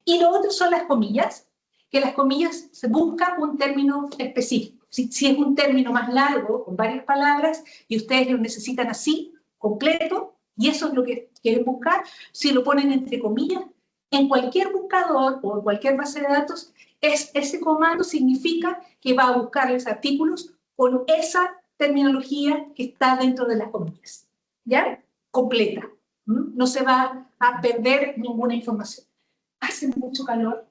Y lo otro son las comillas, que las comillas se busca un término específico. Si es un término más largo, con varias palabras, y ustedes lo necesitan así, completo, y eso es lo que quieren buscar, si lo ponen entre comillas, en cualquier buscador o en cualquier base de datos, ese comando significa que va a buscarles artículos con esa terminología que está dentro de las comillas, ¿ya? Completa. No se va a perder ninguna información. Hace mucho calor.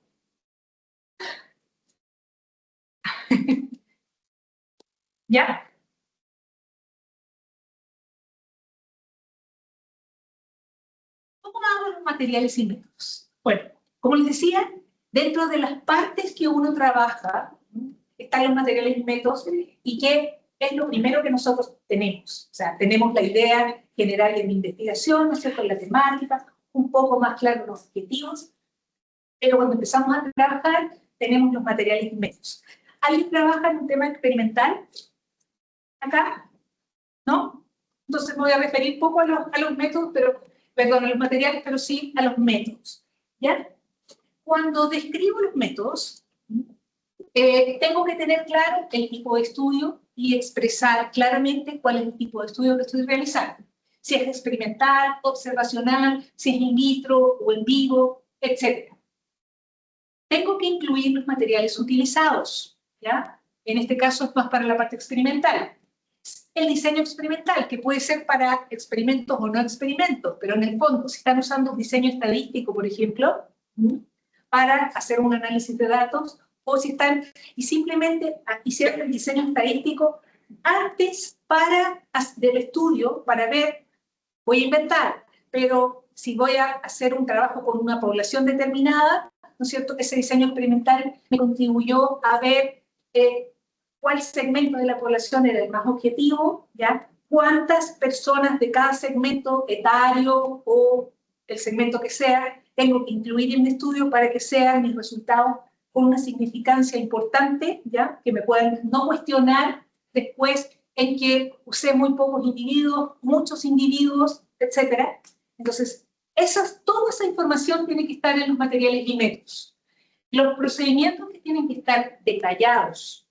¿Ya? ¿Cómo hago los materiales y métodos? Bueno, como les decía, dentro de las partes que uno trabaja, están los materiales y métodos, y que es lo primero que nosotros tenemos. O sea, tenemos la idea general de mi investigación, ¿no es cierto?, la temática, un poco más claro los objetivos, pero cuando empezamos a trabajar, tenemos los materiales y métodos. ¿Alguien trabaja en un tema experimental? ¿Acá? ¿No? Entonces me voy a referir poco a los métodos, perdón, a los materiales, pero sí a los métodos. ¿Ya? Cuando describo los métodos, tengo que tener claro el tipo de estudio y expresar claramente cuál es el tipo de estudio que estoy realizando. Si es experimental, observacional, si es in vitro o en vivo, etc. Tengo que incluir los materiales utilizados, ¿ya? En este caso es más para la parte experimental. El diseño experimental, que puede ser para experimentos o no experimentos, pero en el fondo, si están usando un diseño estadístico, por ejemplo, para hacer un análisis de datos, o si están, y simplemente hicieron el diseño estadístico antes del estudio, para ver, voy a inventar, pero si voy a hacer un trabajo con una población determinada, ¿no es cierto? Ese diseño experimental me contribuyó a ver cuál segmento de la población era el más objetivo, ¿ya? Cuántas personas de cada segmento etario o el segmento que sea, tengo que incluir en mi estudio para que sean mis resultados con una significancia importante, ¿ya? Que me puedan no cuestionar después en que usé muy pocos individuos, muchos individuos, etc. Entonces, toda esa información tiene que estar en los materiales y métodos. Los procedimientos que tienen que estar detallados,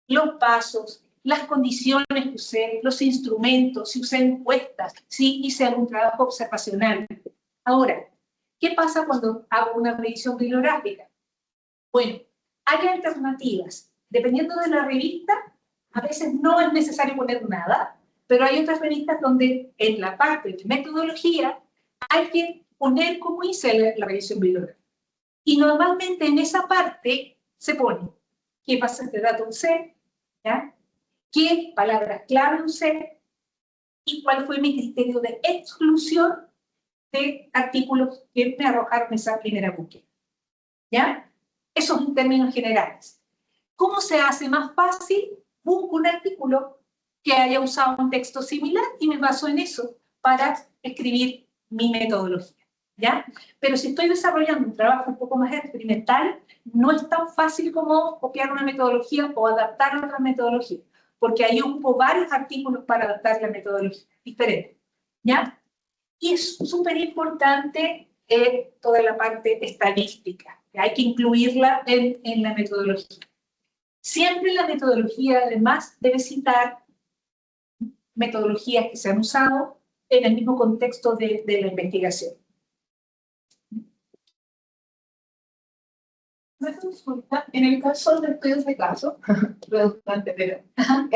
los pasos, las condiciones que usé, los instrumentos, si usé encuestas, si hice algún trabajo observacional. Ahora, ¿qué pasa cuando hago una revisión bibliográfica? Bueno, hay alternativas. Dependiendo de la revista, a veces no es necesario poner nada, pero hay otras revistas donde en la parte de metodología hay que poner cómo hice la revisión bibliográfica. Y normalmente en esa parte se pone qué bases de datos usé, ¿ya? Qué palabras clave usé y cuál fue mi criterio de exclusión de artículos que me arrojaron esa primera búsqueda. ¿Ya? Eso en términos generales. ¿Cómo se hace más fácil? Busco un artículo que haya usado un texto similar y me baso en eso para escribir mi metodología. ¿Ya? Pero si estoy desarrollando un trabajo un poco más experimental, no es tan fácil como copiar una metodología o adaptar a otra metodología, porque ahí ocupo varios artículos para adaptar la metodología diferente. ¿Ya? Y es súper importante toda la parte estadística, que hay que incluirla en la metodología. Siempre la metodología, además, debe citar metodologías que se han usado en el mismo contexto de la investigación.
Una consulta, en el caso de estudios de caso, redundante, pero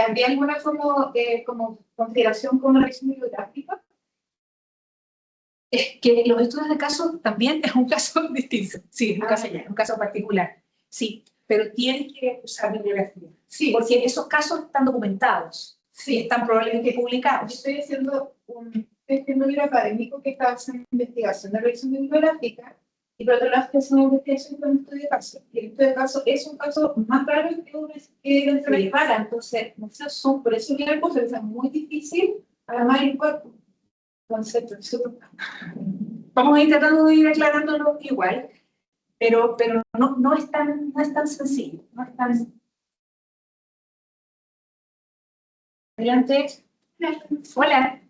¿habría alguna como consideración con la revisión bibliográfica?
Es que los estudios de caso también es un caso distinto. Sí, es un caso particular. Sí, pero tienes que usar bibliografía. Sí, porque esos casos están documentados. Sí, están probablemente publicados.
Yo estoy haciendo un libro académico que está basado en investigación de revisión bibliográfica y por otro lado estoy haciendo una investigación con un estudio de caso. Y el estudio de caso es un caso más raro que dentro de rara. Entonces, por eso que el curso es muy difícil además el cuerpo. Entonces,
vamos a ir tratando de ir aclarándolo igual, pero no es tan sencillo. No es tan... Adelante. Hola.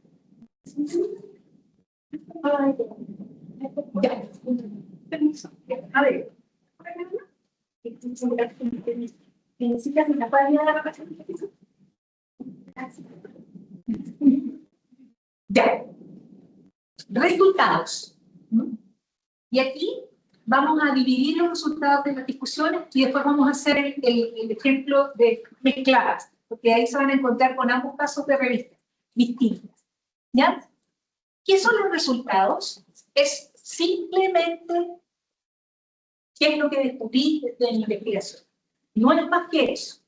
Ya. Permiso. A ver. ¿Necesitas una cuadrilla de la vacación? Ya. Resultados. Y aquí vamos a dividir los resultados de las discusiones y después vamos a hacer el ejemplo de mezcladas, porque ahí se van a encontrar con ambos casos de revistas distintas. ¿Ya? ¿Qué son los resultados? Es simplemente qué es lo que descubrí de mi investigación. No es más que eso.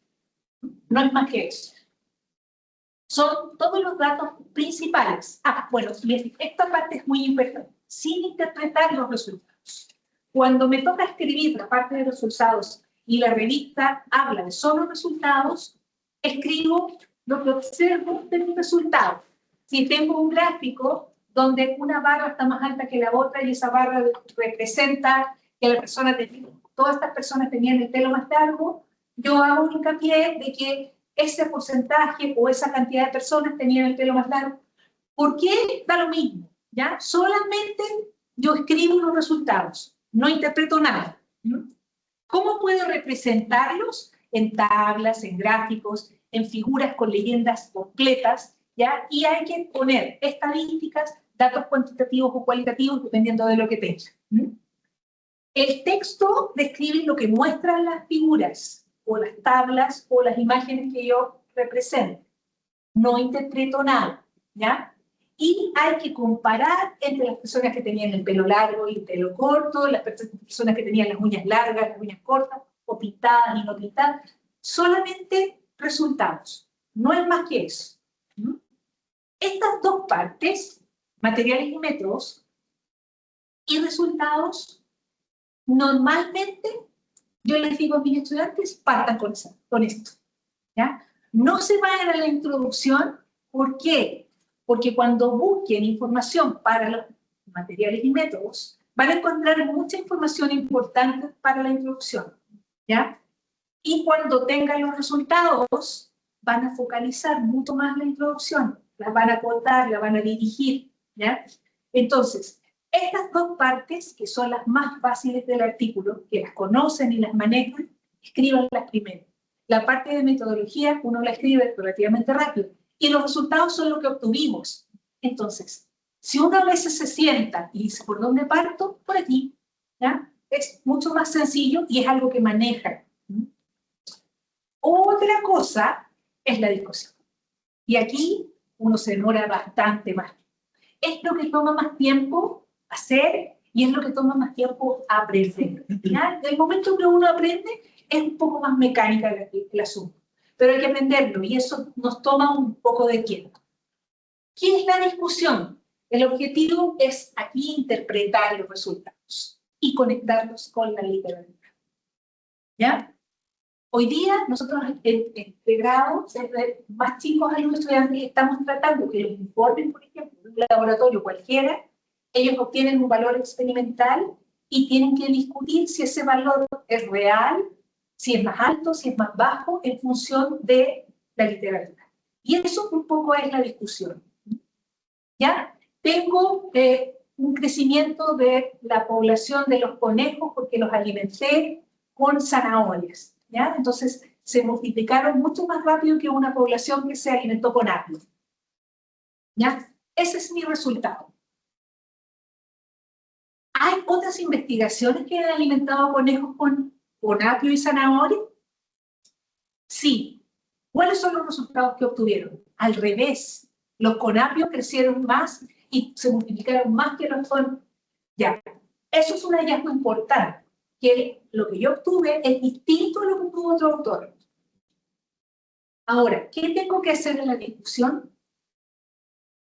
No es más que eso. Son todos los datos principales. Bueno, esta parte es muy importante. Sin interpretar los resultados. Cuando me toca escribir la parte de los resultados y la revista habla de solo resultados, escribo lo que observo de mis resultados. Si tengo un gráfico donde una barra está más alta que la otra y esa barra representa que la persona todas estas personas tenían el pelo más largo, yo hago un hincapié de que ese porcentaje o esa cantidad de personas tenían el pelo más largo. ¿Por qué? Da lo mismo, ¿ya? Solamente yo escribo los resultados, no interpreto nada. ¿Cómo puedo representarlos? En tablas, en gráficos, en figuras con leyendas completas, ¿ya? Y hay que poner estadísticas, datos cuantitativos o cualitativos, dependiendo de lo que tenga. El texto describe lo que muestran las figuras, o las tablas, o las imágenes que yo represento. No interpreto nada, ¿ya? Y hay que comparar entre las personas que tenían el pelo largo y el pelo corto, las personas que tenían las uñas largas, las uñas cortas, o pintadas y no pintadas. Solamente resultados, no es más que eso. Estas dos partes, materiales y métodos, y resultados, normalmente yo les digo a mis estudiantes, partan con esto, ¿ya? No se vayan a la introducción. ¿Por qué? Porque cuando busquen información para los materiales y métodos, van a encontrar mucha información importante para la introducción, ¿ya? Y cuando tengan los resultados, van a focalizar mucho más la introducción, la van a acotar, la van a dirigir, ¿ya? Entonces, estas dos partes, que son las más fáciles del artículo, que las conocen y las manejan, escríbanlas primero. La parte de metodología uno la escribe relativamente rápido, y los resultados son lo que obtuvimos. Entonces, si uno a veces se sienta y dice, ¿por dónde parto? Por aquí, ¿ya? Es mucho más sencillo y es algo que maneja. Otra cosa es la discusión. Y aquí uno se demora bastante más. Es lo que toma más tiempo hacer y es lo que toma más tiempo aprender. ¿Ya? Del momento que uno aprende, es un poco más mecánica el asunto. Pero hay que aprenderlo y eso nos toma un poco de tiempo. ¿Qué es la discusión? El objetivo es aquí interpretar los resultados y conectarlos con la literatura. ¿Ya? Hoy día nosotros en grado, desde más chicos a los estudiantes, estamos tratando que los informes, por ejemplo, de un laboratorio cualquiera, ellos obtienen un valor experimental y tienen que discutir si ese valor es real, si es más alto, si es más bajo, en función de la literatura. Y eso un poco es la discusión. ¿Ya? Tengo un crecimiento de la población de los conejos porque los alimenté con zanahorias. ¿Ya? Entonces se multiplicaron mucho más rápido que una población que se alimentó con apio. ¿Ya? Ese es mi resultado. ¿Hay otras investigaciones que han alimentado conejos con apio y zanahoria? Sí. ¿Cuáles son los resultados que obtuvieron? Al revés. Los con apio crecieron más y se multiplicaron más que los con... Ya. Eso es un hallazgo importante. Que lo que yo obtuve es distinto a lo que obtuvo otro autor. Ahora, ¿qué tengo que hacer en la discusión?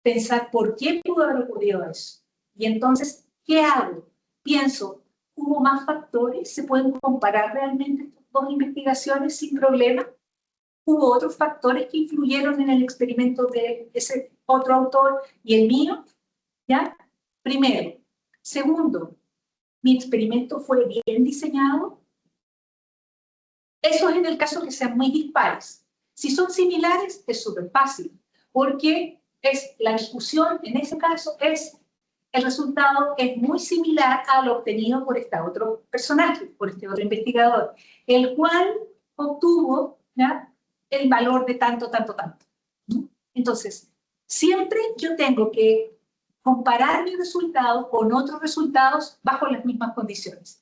Pensar por qué pudo haber ocurrido eso. Y entonces, ¿qué hago? Pienso, ¿hubo más factores? ¿Se pueden comparar realmente estas dos investigaciones sin problema? ¿Hubo otros factores que influyeron en el experimento de ese otro autor y el mío? ¿Ya? Primero. Segundo, ¿mi experimento fue bien diseñado? Eso es en el caso que sean muy dispares. Si son similares, es súper fácil, porque la discusión en ese caso el resultado es muy similar al obtenido por este otro personaje, por este otro investigador, el cual obtuvo, ¿ya?, el valor de tanto, tanto, tanto. Entonces, siempre yo tengo que comparar mi resultado con otros resultados bajo las mismas condiciones.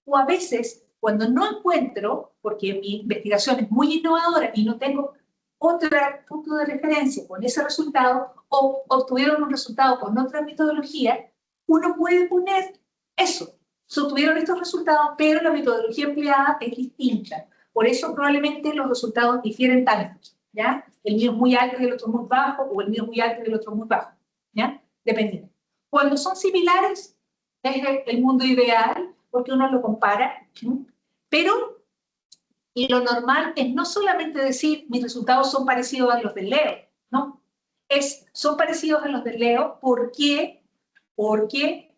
O a veces, cuando no encuentro, porque mi investigación es muy innovadora y no tengo otro punto de referencia con ese resultado, o obtuvieron un resultado con otra metodología, uno puede poner eso. Se obtuvieron estos resultados, pero la metodología empleada es distinta. Por eso probablemente los resultados difieren tanto, ¿ya? El mío es muy alto y el otro muy bajo, o el mío es muy alto y el otro muy bajo, ¿ya? Dependiendo. Cuando son similares, es el mundo ideal, porque uno lo compara, ¿sí? Pero lo normal es no solamente decir mis resultados son parecidos a los del Leo, ¿no? Son parecidos a los del Leo, ¿por qué? Porque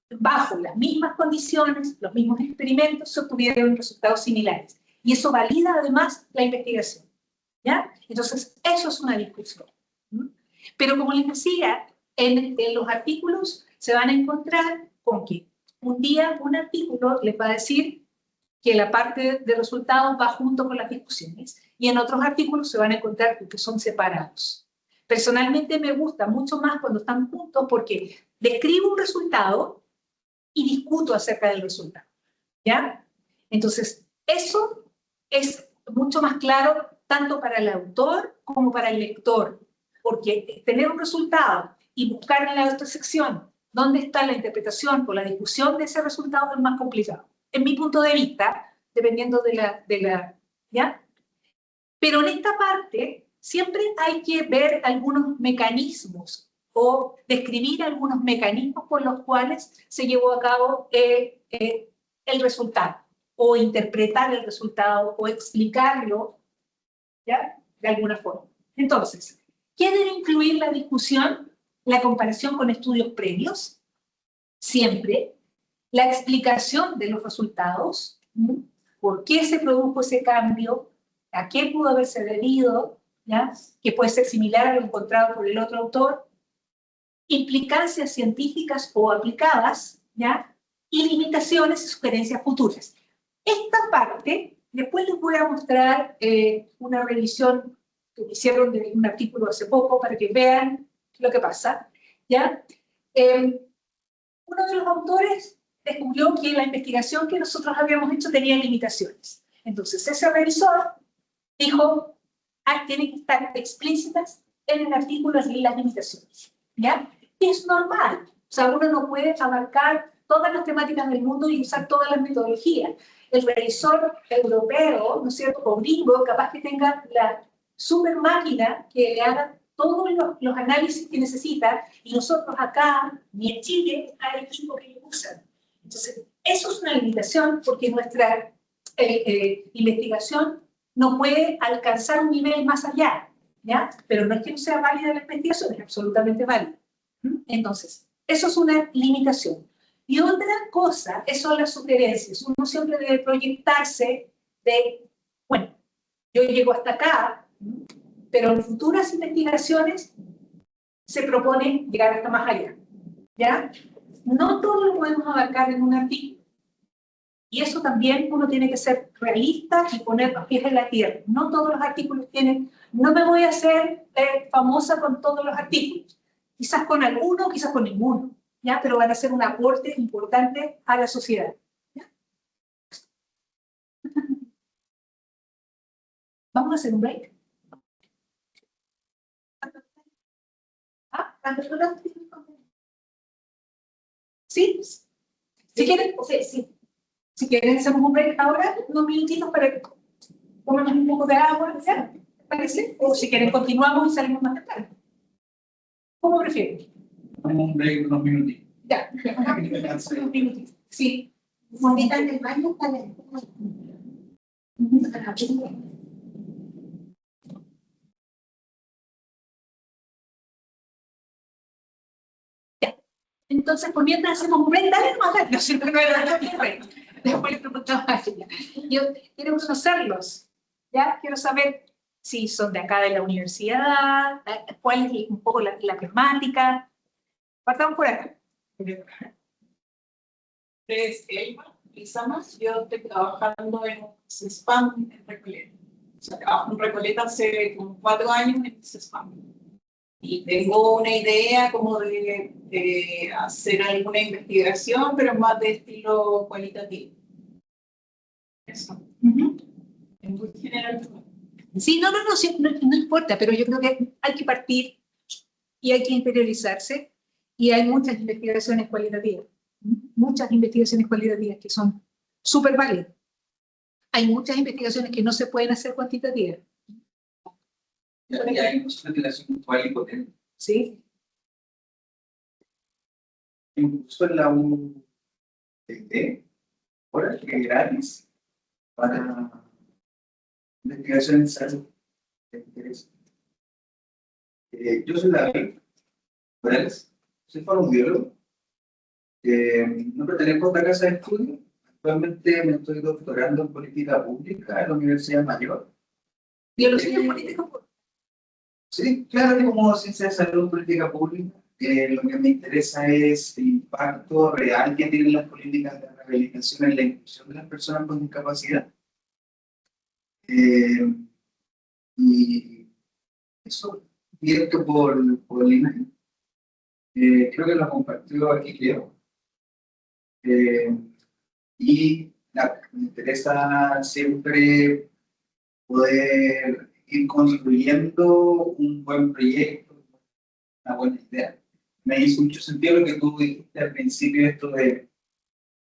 bajo las mismas condiciones, los mismos experimentos, se obtuvieron resultados similares. Y eso valida además la investigación. ¿Ya? Entonces, eso es una discusión. Pero como les decía, en los artículos se van a encontrar con que un día un artículo les va a decir que la parte de resultados va junto con las discusiones, y en otros artículos se van a encontrar que son separados. Personalmente me gusta mucho más cuando están juntos porque describo un resultado y discuto acerca del resultado. ¿Ya? Entonces, eso es mucho más claro tanto para el autor como para el lector, porque tener un resultado y buscar en la otra sección dónde está la interpretación o la discusión de ese resultado es más complicado, en mi punto de vista, dependiendo ¿ya? Pero en esta parte siempre hay que ver algunos mecanismos o describir algunos mecanismos por los cuales se llevó a cabo el resultado, o interpretar el resultado, o explicarlo, ¿ya? De alguna forma. Entonces, ¿qué debe incluir la discusión? La comparación con estudios previos, siempre, la explicación de los resultados, por qué se produjo ese cambio, a qué pudo haberse debido, ¿ya? Que puede ser similar a lo encontrado por el otro autor, implicancias científicas o aplicadas, ¿ya? Y limitaciones y sugerencias futuras. Esta parte, después les voy a mostrar una revisión que me hicieron de un artículo hace poco para que vean lo que pasa, ¿ya? Uno de los autores descubrió que la investigación que nosotros habíamos hecho tenía limitaciones. Entonces, ese revisor dijo, tienen que estar explícitas en el artículo las limitaciones, ¿ya? Y es normal. O sea, uno no puede abarcar todas las temáticas del mundo y usar todas las metodologías. El revisor europeo, ¿no es cierto?, o gringo, capaz que tenga la super máquina que le haga todos los análisis que necesita, y nosotros acá, ni en Chile, hay equipos que lo usan. Entonces, eso es una limitación porque nuestra investigación no puede alcanzar un nivel más allá, ¿ya? Pero no es que no sea válida la investigación, es absolutamente válida. Entonces, eso es una limitación. Y otra cosa, son las sugerencias. Uno siempre debe proyectarse de, bueno, yo llego hasta acá, pero en futuras investigaciones se propone llegar hasta más allá, ¿ya? No todo lo podemos abarcar en un artículo. Y eso también uno tiene que ser realista y poner los pies en la tierra. No todos los artículos tienen, no me voy a hacer famosa con todos los artículos. Quizás con alguno, quizás con ninguno, ¿ya? Pero van a ser un aporte importante a la sociedad. ¿Ya? Vamos a hacer un break. ¿Sí? Si quieren, sí. Si quieren, hacemos un break ahora, unos minutitos para que tomemos un poco de agua, ¿ya? ¿Te parece? O si quieren, continuamos y salimos más temprano. ¿Cómo prefieren?
Vamos a un break unos minutitos.
Ya, unos minutitos. Sí.
¿Necesitan el baño? Está bien.
Entonces, por mientras hacemos un break, dale nomás, dale. Yo siempre no era un break. Después le preguntaba a ella. Yo quiero conocerlos, ¿ya? Quiero saber si son de acá de la universidad, cuál es un poco la temática. Partamos por acá.
Es Elma Lizamas. Yo estoy trabajando en CESPAM en Recoleta. O sea, trabajo en Recoleta hace como 4 años en CESPAM. Y tengo una idea como de hacer alguna investigación, pero más de estilo cualitativo. Eso. En muy general.
Sí, no importa, pero yo creo que hay que partir y hay que interiorizarse, y hay muchas investigaciones cualitativas que son súper válidas. Hay muchas investigaciones que no se pueden hacer cuantitativas.
Y hay una relación puntual y potente.
¿Sí?
Incluso en la UTT, horas gratis para investigación en salud de interés. Yo soy David Morales, soy farmacobiólogo. No pertenezco a otra casa de estudio. Actualmente me estoy doctorando en política pública en la Universidad Mayor.
Biología y política pública.
Sí, claro, como ciencia de salud, política pública. Lo que me interesa es el impacto real que tienen las políticas de rehabilitación en la inclusión de las personas con discapacidad. Y eso, directo por el INAI. Creo que lo compartió aquí, creo. Y me interesa siempre poder ir construyendo un buen proyecto, una buena idea. Me hizo mucho sentido lo que tú dijiste al principio, esto de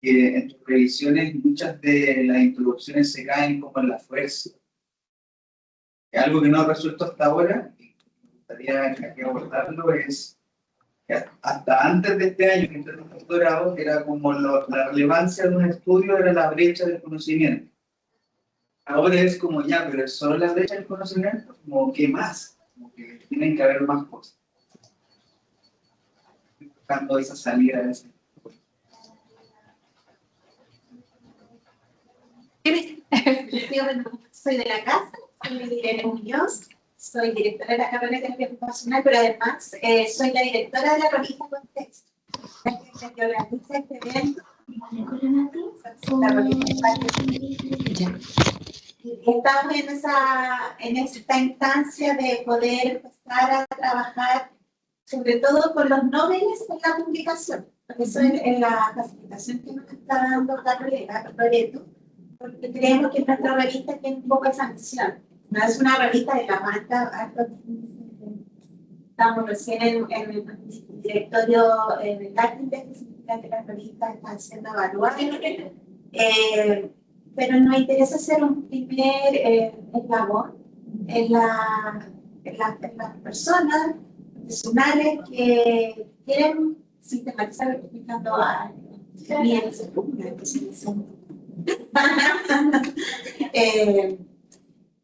que en tus revisiones muchas de las introducciones se caen como en la fuerza. Algo que no ha resuelto hasta ahora, y me gustaría aquí abordarlo, es que hasta antes de este año, que entré en un doctorado, era como la relevancia de un estudio era la brecha del conocimiento. Ahora es como ya, pero es solo la brecha del conocimiento, como que más, como que tienen que haber más cosas. Estoy buscando esa salida de ese.
Soy de la casa, soy Irene Muñoz, soy directora de la carrera de terapia ocupacional, pero además soy la directora de la revista Contexto, la que organiza este evento. Estamos en esta instancia de poder empezar a trabajar sobre todo con los noveles en la publicación, porque eso en la facilitación que nos está dando la colega Loreto, porque creemos que nuestra revista tiene un poco esa misión. No es una revista de la marca, estamos recién en el directorio del Latin, que significa que las revistas están siendo evaluadas, pero nos interesa hacer un primer eslabón en las personas profesionales que quieren sistematizar explicando a bien se ponga, que se dicen.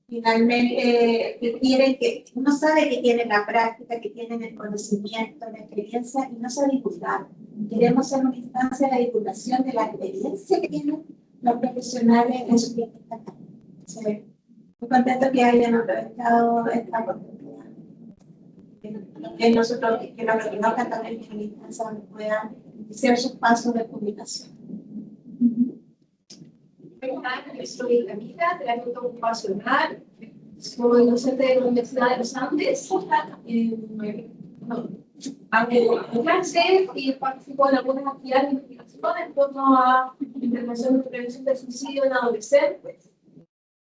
Finalmente, que quieren que uno sabe que tienen la práctica, que tienen el conocimiento, la experiencia y no se divulgar. Queremos ser una instancia de divulgación de la experiencia que tienen los profesionales en su tiempo. Muy contento que hayan aprovechado esta oportunidad. Que nosotros, que los que no también en la instancia donde puedan hacer sus pasos de publicación.
Yo soy Camila, terapeuta ocupacional, soy docente de la Universidad de los Andes, hago clases y participo en algunas actividades de investigación en torno a intervención de prevención del suicidio en adolescentes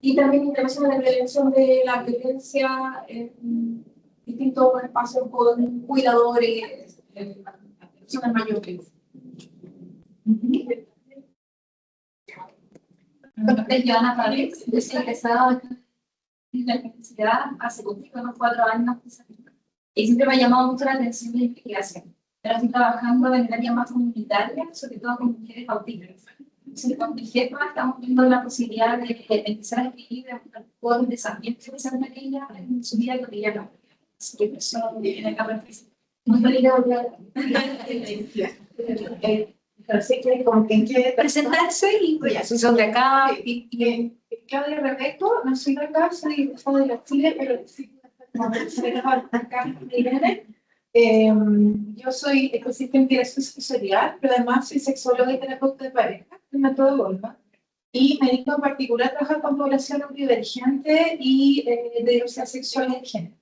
y también intervención en la prevención de la violencia en distintos espacios con cuidadores, personas mayores. Mi nombre es Joana Párez, yo soy egresada de la universidad hace contigo unos 4 años y siempre me ha llamado mucho la atención la investigación. Ahora estoy trabajando en el área más comunitaria, sobre todo con mujeres autistas. Entonces, con mi jefa estamos viendo la posibilidad de empezar a escribir todos los desafíos que presentan ella en su vida cotidiana. Así que eso viene acá para muy feliz de volver a
Así que como que quiere
Presentarse y pues, si son de acá.
Claudia Rebeco, no soy de acá, soy de la Chile, pero sí, acá Irene. Yo soy especialista en dirección sensorial, pero además soy sexóloga y terapeuta de pareja, en método Goldman. Y me dedico en particular a trabajar con población neurodivergente y de diversidad sexual y de género.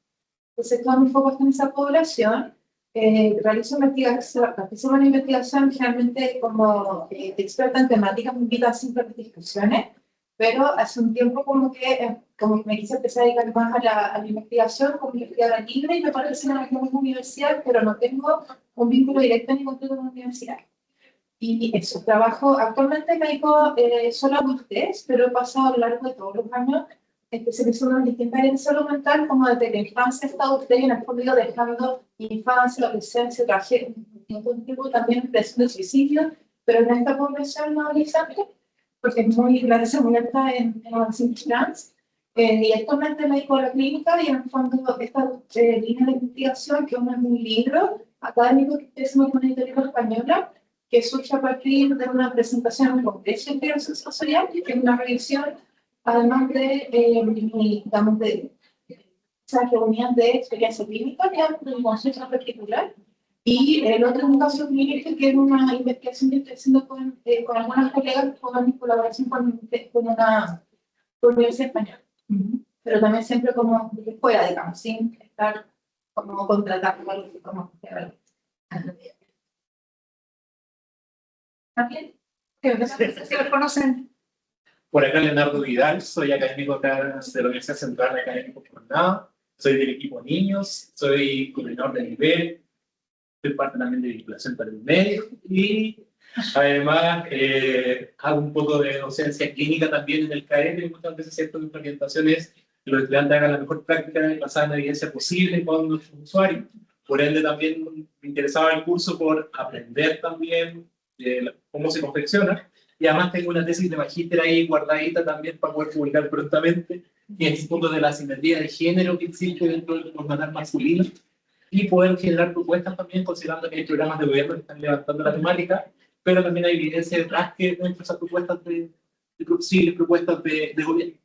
Entonces, todo mi foco está en esa población. Realizo una investigación generalmente como experta en temáticas, me invitan siempre a las discusiones, pero hace un tiempo como que me quise empezar a dedicar más a la investigación como investigadora libre y me parece una misma universidad, pero no tengo un vínculo directo ni concreto con la universidad. Y eso, trabajo, actualmente me dedico solo a adultez, pero he pasado a lo largo de todos los años especializando en distintas áreas de salud mental, como desde la infancia hasta adultez, y en el fondo dejando infancia, adolescencia, trabajé un tiempo también en prevención de suicidio, pero en esta población no adolescente, porque es la tasa muy alta en adolescentes trans. Y actualmente me dedico a la clínica y en el fondo esta línea de investigación, que es un libro académico que es una editorial española, que surge a partir de una presentación con experiencia sensorial, que es una revisión, además de, digamos, de esas reuniones de experiencia clínica, ya un concepto particular. Y el otro es un caso clínico, que es una investigación que estoy haciendo con algunas colegas, con colaboración con una universidad española. Pero también siempre como de fuera, digamos, sin estar como contratando como
¿También? ¿Se lo conocen?
Por acá Leonardo Vidal, soy académico acá de la Universidad Central Académico Jornada, soy del equipo Niños, soy coordinador de nivel, soy parte también de vinculación para el medio y además hago un poco de docencia clínica también en el CAE, y muchas veces cierto mi orientación es que los estudiantes hagan la mejor práctica basada en la evidencia posible con nuestros usuarios. Por ende también me interesaba el curso por aprender también cómo se confecciona. Y además tengo una tesis de magíster ahí guardadita también para poder publicar prontamente, que es un punto de la asimetría de género que existe dentro del postnatal masculino, y poder generar propuestas también, considerando que hay programas de gobierno que están levantando la temática, pero también hay evidencia detrás que dentro esas propuestas de posibles propuestas de gobierno.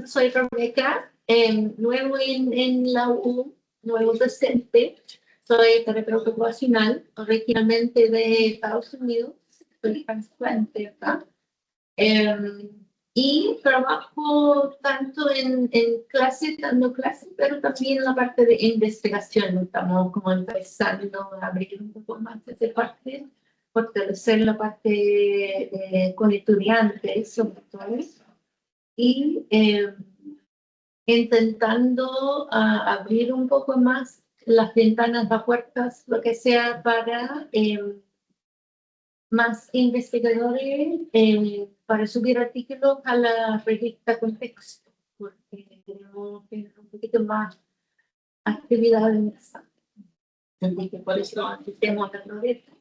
Soy Rebeca, nuevo en la U, nuevo docente. Soy terapeuta ocupacional, originalmente de Estados Unidos, soy trasplante acá. Y trabajo tanto en clase, dando clases, pero también en la parte de investigación. Estamos como empezando a abrir un poco más esa parte, fortalecer la parte con estudiantes, sobre todo. Y intentando abrir un poco más las ventanas, las puertas, lo que sea, para más investigadores, para subir artículos a la revista Contexto, porque tenemos que tener un poquito más actividad en esa. Así que por eso asistemos a la revista.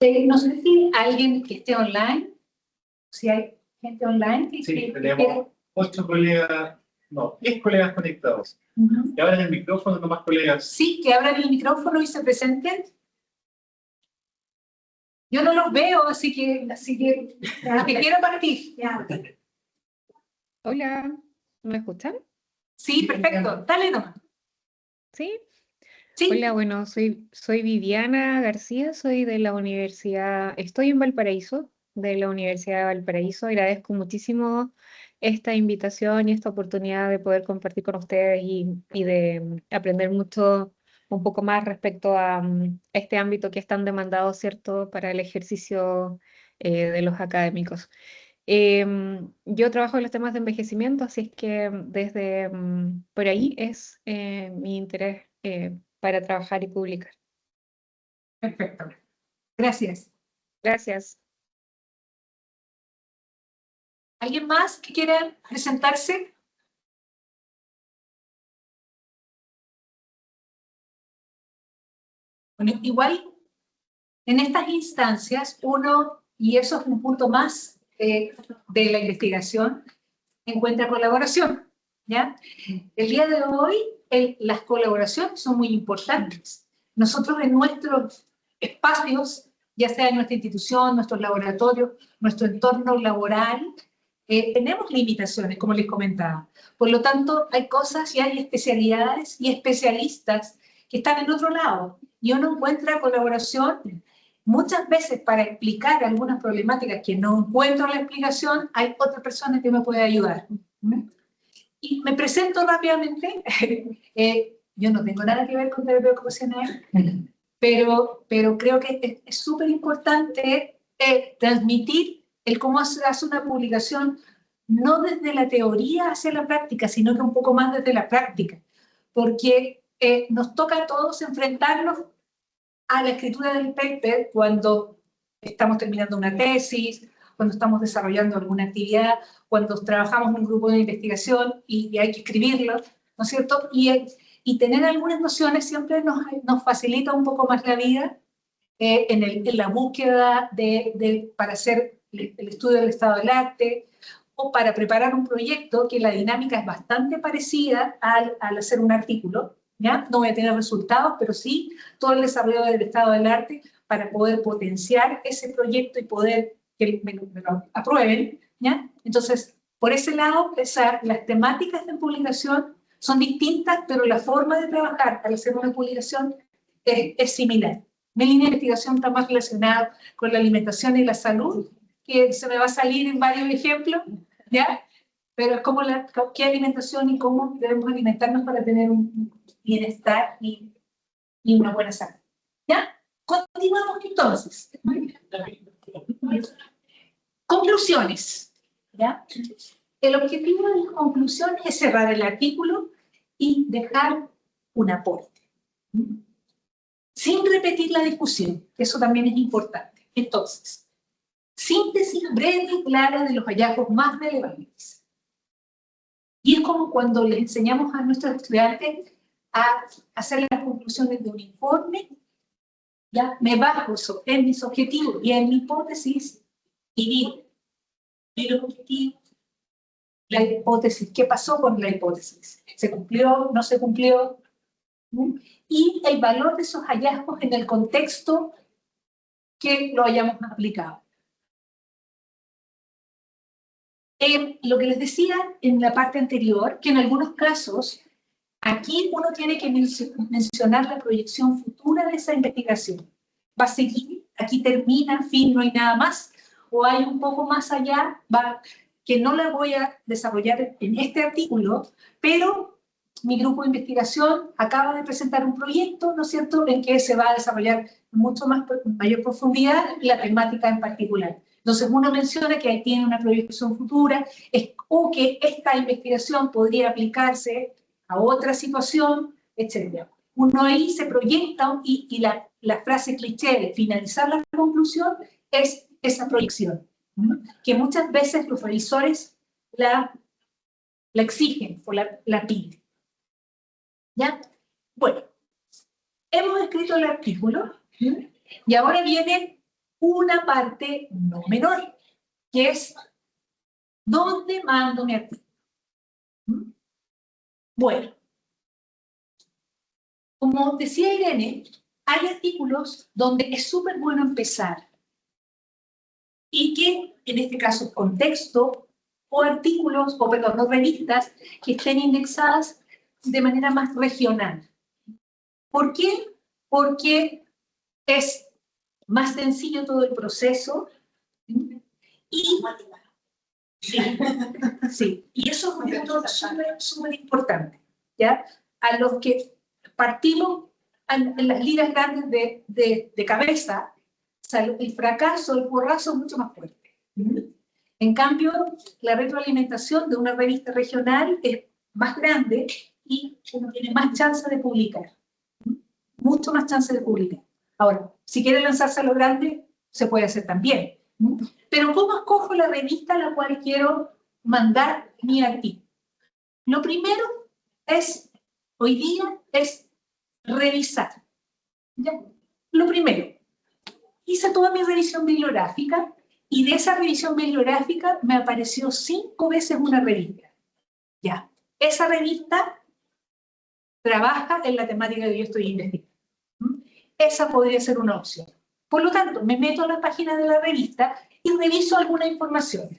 No sé si alguien que esté online, si hay gente online que,
Sí,
que
tenemos 8 colegas, no, 10 colegas conectados. Y ahora en el micrófono, no más colegas.
sí, que abran el micrófono y se presenten. Yo no los veo, así que quiero partir. Ya.
Hola, ¿me escuchan?
Sí, perfecto. Dale nomás.
Sí.
Sí.
Hola, bueno, soy Viviana García, soy de la universidad, estoy en Valparaíso, de la Universidad de Valparaíso. Agradezco muchísimo esta invitación y esta oportunidad de poder compartir con ustedes y de aprender mucho, un poco más respecto a este ámbito que es tan demandado, ¿cierto?, para el ejercicio de los académicos. Yo trabajo en los temas de envejecimiento, así es que desde por ahí es mi interés para trabajar y publicar.
Perfecto. Gracias.
Gracias.
¿Alguien más que quiera presentarse? Bueno, igual en estas instancias uno, y eso es un punto más de la investigación, encuentra colaboración, ¿ya? El día de hoy las colaboraciones son muy importantes. Nosotros en nuestros espacios, ya sea en nuestra institución, nuestros laboratorios, nuestro entorno laboral, tenemos limitaciones, como les comentaba. Por lo tanto, hay cosas y hay especialidades y especialistas que están en otro lado. Y uno encuentra colaboración muchas veces para explicar algunas problemáticas que no encuentro la explicación, hay otra persona que me puede ayudar. Y me presento rápidamente. Yo no tengo nada que ver con terapia ocupacional, pero creo que es súper importante transmitir el cómo se hace una publicación, no desde la teoría hacia la práctica, sino que un poco más desde la práctica, porque nos toca a todos enfrentarnos a la escritura del paper cuando estamos terminando una tesis, cuando estamos desarrollando alguna actividad, cuando trabajamos en un grupo de investigación y hay que escribirlo, ¿no es cierto? Y tener algunas nociones siempre nos facilita un poco más la vida en la búsqueda para hacer el estudio del estado del arte, o para preparar un proyecto que la dinámica es bastante parecida al hacer un artículo, ¿ya? No voy a tener resultados, pero sí todo el desarrollo del estado del arte para poder potenciar ese proyecto y poder que me lo aprueben, ¿ya? Entonces, por ese lado, las temáticas de publicación son distintas, pero la forma de trabajar para hacer una publicación es similar. Mi línea de investigación está más relacionada con la alimentación y la salud, que se me va a salir en varios ejemplos, ¿ya? Pero es como qué alimentación y cómo debemos alimentarnos para tener un bienestar y una buena salud, ¿ya? Continuamos entonces. Conclusiones, ¿ya? El objetivo de las conclusiones es cerrar el artículo y dejar un aporte, sin repetir la discusión, eso también es importante. Entonces, síntesis breve y clara de los hallazgos más relevantes. Y es como cuando les enseñamos a nuestros estudiantes a hacer las conclusiones de un informe, ya me baso en mis objetivos y en mi hipótesis y digo, ¿y los objetivos? La hipótesis, ¿qué pasó con la hipótesis? ¿Se cumplió? ¿No se cumplió? Y el valor de esos hallazgos en el contexto que lo hayamos aplicado. Lo que les decía en la parte anterior, que en algunos casos, aquí uno tiene que mencionar la proyección futura de esa investigación. ¿Va a seguir? ¿Aquí termina? ¿Fin? ¿No hay nada más? ¿O hay un poco más allá? Que no la voy a desarrollar en este artículo, pero mi grupo de investigación acaba de presentar un proyecto, ¿no es cierto?, en que se va a desarrollar mucho más, mayor profundidad la temática en particular. Entonces uno menciona que ahí tiene una proyección futura, o que esta investigación podría aplicarse a otra situación, etc. Uno ahí se proyecta y la frase cliché de finalizar la conclusión es esa proyección, que muchas veces los revisores la exigen o la piden. ¿Ya? Bueno, hemos escrito el artículo y ahora viene una parte no menor, que es ¿dónde mando mi artículo? Bueno, como decía Irene, hay artículos donde es súper bueno empezar y que, en este caso, contexto o artículos, o perdón, no revistas que estén indexadas de manera más regional. ¿Por qué? Porque es más sencillo todo el proceso y sí, y eso es un punto súper importante, ¿ya? A los que partimos en las ligas grandes de cabeza, o sea, el fracaso, el porrazo es mucho más fuerte. En cambio, la retroalimentación de una revista regional es más grande y uno tiene más chance de publicar. Mucho más chance de publicar. Ahora, si quiere lanzarse a lo grande, se puede hacer también. Pero ¿cómo escojo la revista a la cual quiero mandar mi artículo? Lo primero hoy día es revisar. ¿Ya? Lo primero, hice toda mi revisión bibliográfica y de esa revisión bibliográfica me apareció 5 veces una revista. Ya, esa revista trabaja en la temática que yo estoy investigando. Esa podría ser una opción. Por lo tanto, me meto a la página de la revista y reviso alguna información.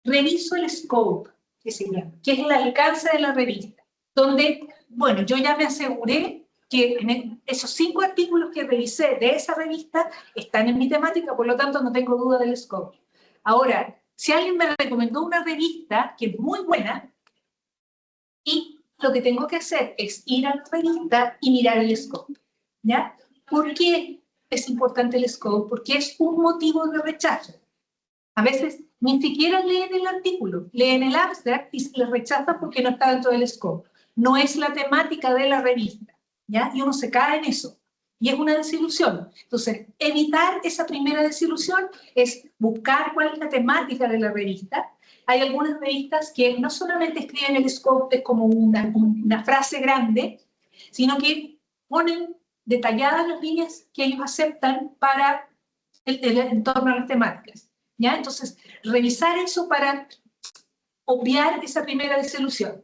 Reviso el scope, que se llama, que es el alcance de la revista, donde, bueno, yo ya me aseguré que esos 5 artículos que revisé de esa revista están en mi temática, por lo tanto no tengo duda del scope. Ahora, si alguien me recomendó una revista que es muy buena, y lo que tengo que hacer es ir a la revista y mirar el scope, ¿ya? ¿Por qué es importante el scope? Porque es un motivo de rechazo. A veces ni siquiera leen el artículo, leen el abstract y se les rechaza porque no está dentro del scope. No es la temática de la revista, ¿ya? Y uno se cae en eso. Y es una desilusión. Entonces, evitar esa primera desilusión es buscar cuál es la temática de la revista. Hay algunas revistas que no solamente escriben el scope como una frase grande, sino que ponen detalladas las líneas que ellos aceptan para en torno a las temáticas, ¿ya? Entonces, revisar eso para obviar esa primera desilusión.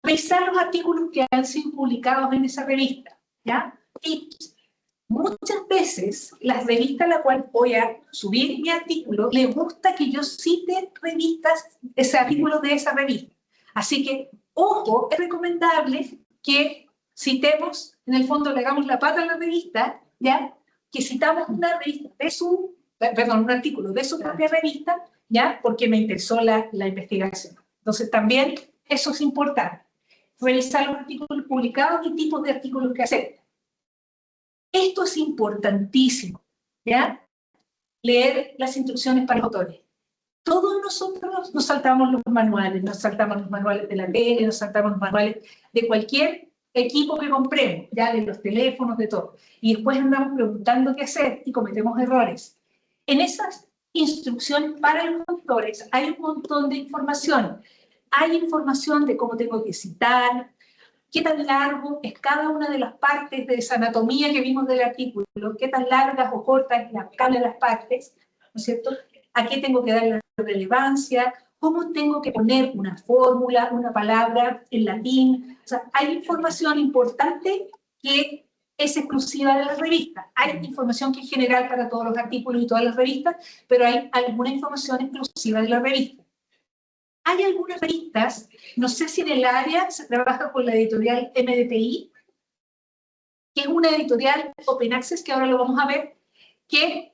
Revisar los artículos que han sido publicados en esa revista, ¿ya? Tips. Muchas veces las revistas a la cual voy a subir mi artículo, les gusta que yo cite ese artículo de esa revista. Así que, ojo, es recomendable que citemos, en el fondo le hagamos la pata a la revista, ¿ya? Que citamos una revista un artículo de su propia revista, ¿ya? Porque me interesó la investigación. Entonces también eso es importante. Revisar los artículos publicados y tipos de artículos que aceptan. Esto es importantísimo, ¿ya? Leer las instrucciones para los autores. Todos nosotros nos saltamos los manuales de la tele, nos saltamos los manuales de cualquier equipo que compremos, ya de los teléfonos, de todo. Y después andamos preguntando qué hacer y cometemos errores. En esas instrucciones para los autores hay un montón de información. Hay información de cómo tengo que citar, qué tan largo es cada una de las partes de esa anatomía que vimos del artículo, qué tan largas o cortas es cada una de las partes, ¿no es cierto? A qué tengo que darle relevancia, cómo tengo que poner una fórmula, una palabra en latín. O sea, hay información importante que es exclusiva de la revista. Hay información que es general para todos los artículos y todas las revistas, pero hay alguna información exclusiva de la revista. Hay algunas revistas, no sé si en el área se trabaja con la editorial MDPI, que es una editorial Open Access, que ahora lo vamos a ver, que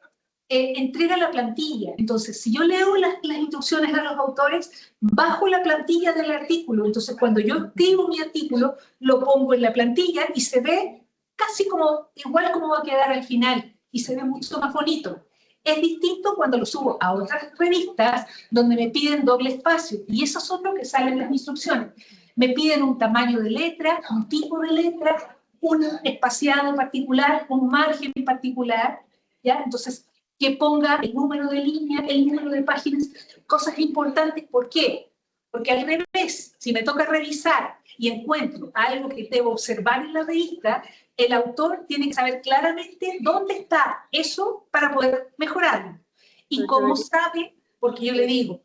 entrega la plantilla. Entonces, si yo leo las instrucciones a los autores, bajo la plantilla del artículo. Entonces, cuando yo escribo mi artículo, lo pongo en la plantilla y se ve casi igual como va a quedar al final, y se ve mucho más bonito. Es distinto cuando lo subo a otras revistas donde me piden doble espacio, y esos son los que salen en las instrucciones. Me piden un tamaño de letra, un tipo de letra, un espaciado particular, un margen particular, ¿ya? Entonces, que ponga el número de línea, el número de páginas, cosas importantes. ¿Por qué? Porque al revés, si me toca revisar y encuentro algo que debo observar en la revista, el autor tiene que saber claramente dónde está eso para poder mejorarlo. Y cómo sabe, porque yo le digo,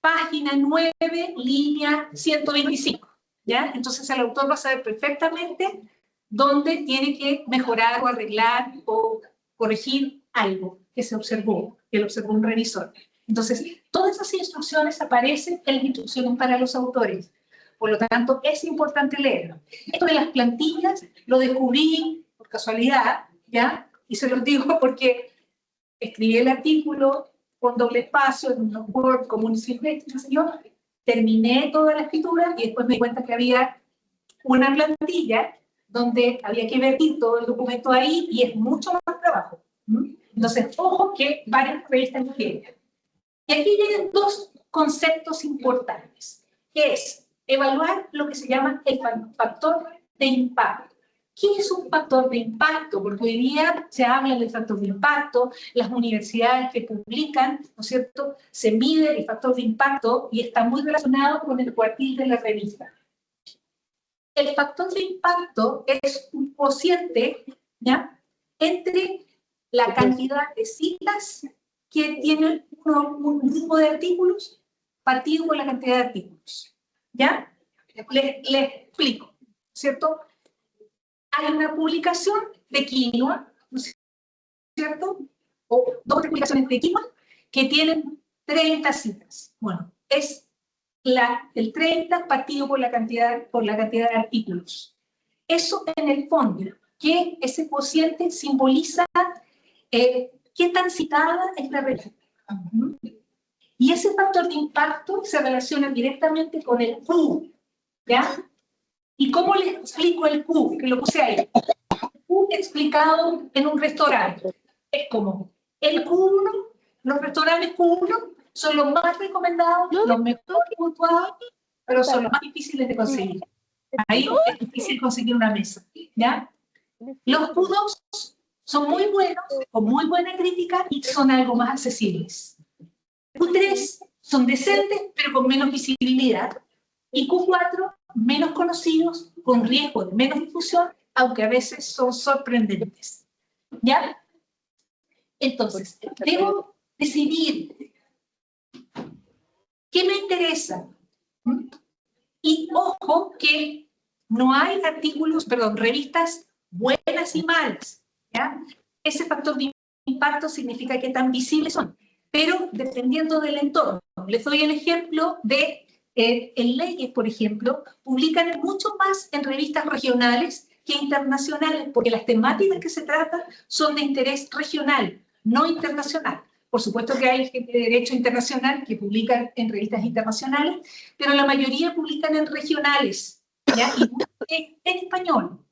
página 9, línea 125, ¿ya? Entonces el autor va a saber perfectamente dónde tiene que mejorar o arreglar o corregir algo que se observó, que lo observó un revisor. Entonces, todas esas instrucciones aparecen en las instrucciones para los autores. Por lo tanto, es importante leerlo. Esto de las plantillas lo descubrí por casualidad, ¿ya? Y se los digo porque escribí el artículo con doble espacio, en un Word común y silvestre, qué sé yo, terminé toda la escritura y después me di cuenta que había una plantilla donde había que vertir todo el documento ahí y es mucho más trabajo. Entonces, ojo que varias revistas lo tienen. Y aquí llegan dos conceptos importantes, que es evaluar lo que se llama el factor de impacto. ¿Qué es un factor de impacto? Porque hoy día se habla del factor de impacto, las universidades que publican, ¿no es cierto?, se mide el factor de impacto y está muy relacionado con el cuartil de la revista. El factor de impacto es un cociente, ¿ya?, entre la cantidad de citas que tiene un grupo de artículos partido por la cantidad de artículos. ¿Ya? Les explico, ¿cierto? Hay una publicación de quinoa, ¿no es cierto? O dos publicaciones de quinoa que tienen 30 citas. Bueno, es el 30 partido por la cantidad de artículos. Eso en el fondo, que ese cociente simboliza qué tan citada es la revista. Y ese factor de impacto se relaciona directamente con el Q, ¿ya? ¿Y cómo les explico el Q? Que lo puse ahí. El Q explicado en un restaurante. Es como el Q1, los restaurantes Q1 son los más recomendados, los mejor puntuados, pero son los más difíciles de conseguir. Ahí es difícil conseguir una mesa, ¿ya? Los Q2 son muy buenos, con muy buena crítica y son algo más accesibles. Q3 son decentes, pero con menos visibilidad. Y Q4, menos conocidos, con riesgo de menos difusión, aunque a veces son sorprendentes. ¿Ya? Entonces, debo decidir ¿Qué me interesa? Y ojo que no hay revistas buenas y malas, ¿ya? Ese factor de impacto significa que tan visibles son, pero dependiendo del entorno. Les doy el ejemplo de en leyes, por ejemplo, publican mucho más en revistas regionales que internacionales, porque las temáticas que se tratan son de interés regional, no internacional. Por supuesto que hay gente de derecho internacional que publican en revistas internacionales, pero la mayoría publican en regionales, ¿ya? Y en español.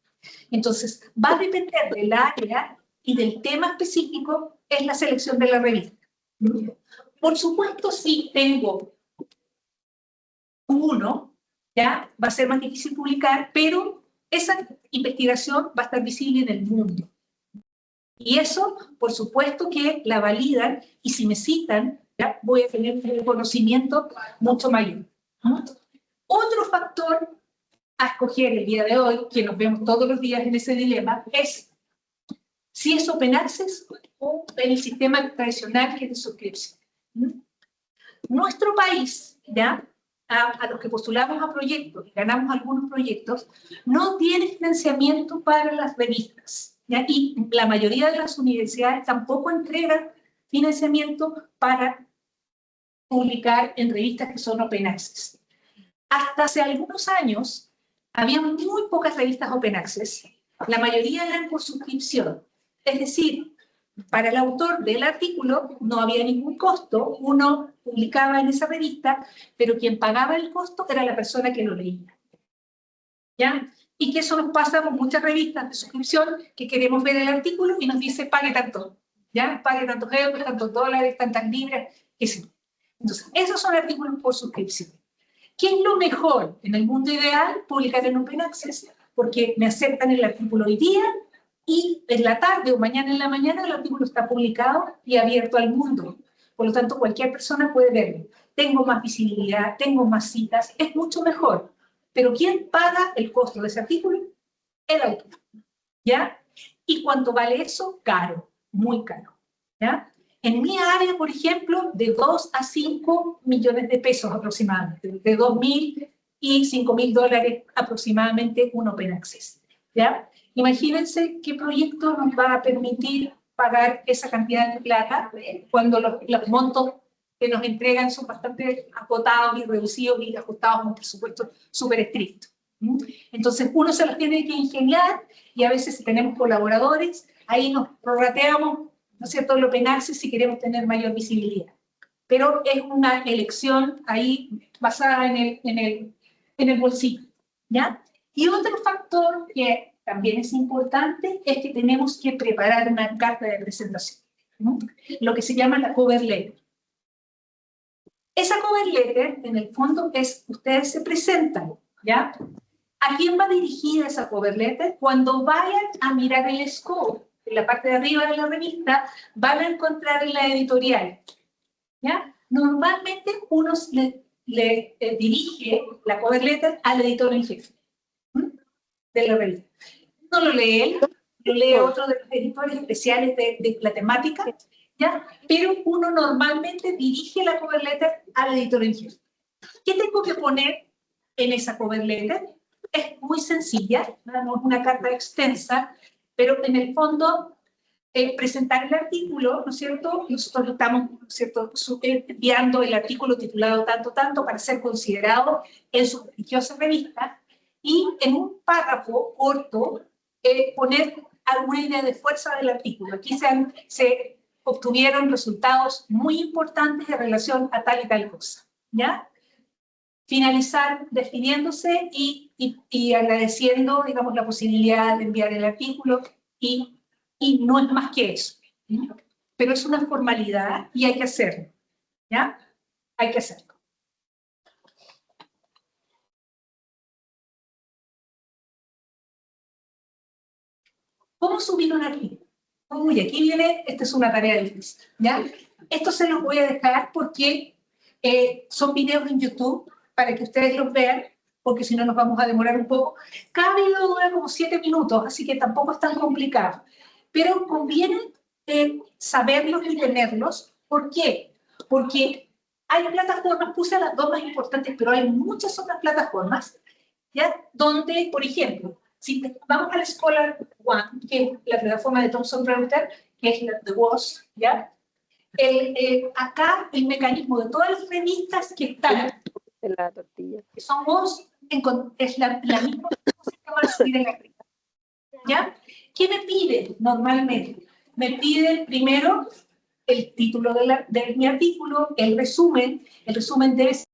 Entonces, va a depender del área y del tema específico, es la selección de la revista. Por supuesto, si tengo uno, ya va a ser más difícil publicar, pero esa investigación va a estar visible en el mundo. Y eso, por supuesto que la validan, y si me citan, ya voy a tener un reconocimiento mucho mayor. Otro factor a escoger el día de hoy, que nos vemos todos los días en ese dilema, es si es Open Access o en el sistema tradicional que es de suscripción. Nuestro país, ¿ya? A los que postulamos a proyectos y ganamos algunos proyectos, no tiene financiamiento para las revistas, ¿ya? Y la mayoría de las universidades tampoco entregan financiamiento para publicar en revistas que son Open Access. Hasta hace algunos años, había muy pocas revistas Open Access, la mayoría eran por suscripción. Es decir, para el autor del artículo no había ningún costo, uno publicaba en esa revista, pero quien pagaba el costo era la persona que lo leía. ¿Ya? Y que eso nos pasa con muchas revistas de suscripción que queremos ver el artículo y nos dice pague tanto, ¿ya? Pague tantos euros, tantos dólares, tantas libras, qué sé yo. Entonces, esos son artículos por suscripción. ¿Qué es lo mejor? En el mundo ideal, publicar en Open Access, porque me aceptan el artículo hoy día y en la tarde o mañana en la mañana el artículo está publicado y abierto al mundo. Por lo tanto, cualquier persona puede verlo. Tengo más visibilidad, tengo más citas, es mucho mejor. Pero ¿quién paga el costo de ese artículo? El autor. ¿Ya? ¿Y cuánto vale eso? Caro, muy caro. ¿Ya? En mi área, por ejemplo, de 2 a 5 millones de pesos aproximadamente, de 2.000 y 5.000 dólares aproximadamente un Open Access. ¿Ya? Imagínense qué proyecto nos va a permitir pagar esa cantidad de plata cuando los montos que nos entregan son bastante acotados y reducidos y ajustados a un presupuesto súper estricto. Entonces uno se los tiene que ingeniar y a veces si tenemos colaboradores, ahí nos prorrateamos, ¿no es cierto?, el Open Access si queremos tener mayor visibilidad. Pero es una elección ahí basada en el bolsillo, ¿ya? Y otro factor que también es importante es que tenemos que preparar una carta de presentación, ¿no? Lo que se llama la cover letter. Esa cover letter, en el fondo, es ustedes se presentan, ¿ya? ¿A quién va dirigida esa cover letter? Cuando vayan a mirar el scope, en la parte de arriba de la revista, van a encontrar en la editorial, ¿ya? Normalmente uno le dirige la cover letter al editor en jefe de la revista. No lo lee él, lo lee otro de los editores especiales de la temática, ¿ya? Pero uno normalmente dirige la cover letter al editor en jefe. ¿Qué tengo que poner en esa cover letter? Es muy sencilla, no es una carta extensa, pero en el fondo presentar el artículo, ¿no es cierto? Nosotros estamos, ¿no es cierto?, enviando el artículo titulado tanto para ser considerado en su prestigiosa revista, y en un párrafo corto poner alguna idea de fuerza del artículo. Aquí se obtuvieron resultados muy importantes en relación a tal y tal cosa, ¿ya? Finalizar despidiéndose y agradeciendo, digamos, la posibilidad de enviar el artículo y no es más que eso, ¿no? Pero es una formalidad y hay que hacerlo, ¿ya? Hay que hacerlo. ¿Cómo subir un artículo? Uy, aquí viene, esta es una tarea difícil, ¿ya? Esto se los voy a dejar porque son videos en YouTube para que ustedes los vean, porque si no nos vamos a demorar un poco. Cada video dura como 7 minutos, así que tampoco es tan complicado. Pero conviene saberlos y tenerlos. ¿Por qué? Porque hay plataformas, puse las dos más importantes, pero hay muchas otras plataformas, ¿ya? Donde, por ejemplo, si vamos a la Scholar One, que es la plataforma de Thomson Reuters, que es la de WOS, ¿ya? Acá el mecanismo de todas las revistas que están,
La tortilla.
que son WOS, es la misma cosa que van a subir en la revista, ¿ya? ¿Qué me piden normalmente? Me piden primero el título de mi artículo, el resumen debe ser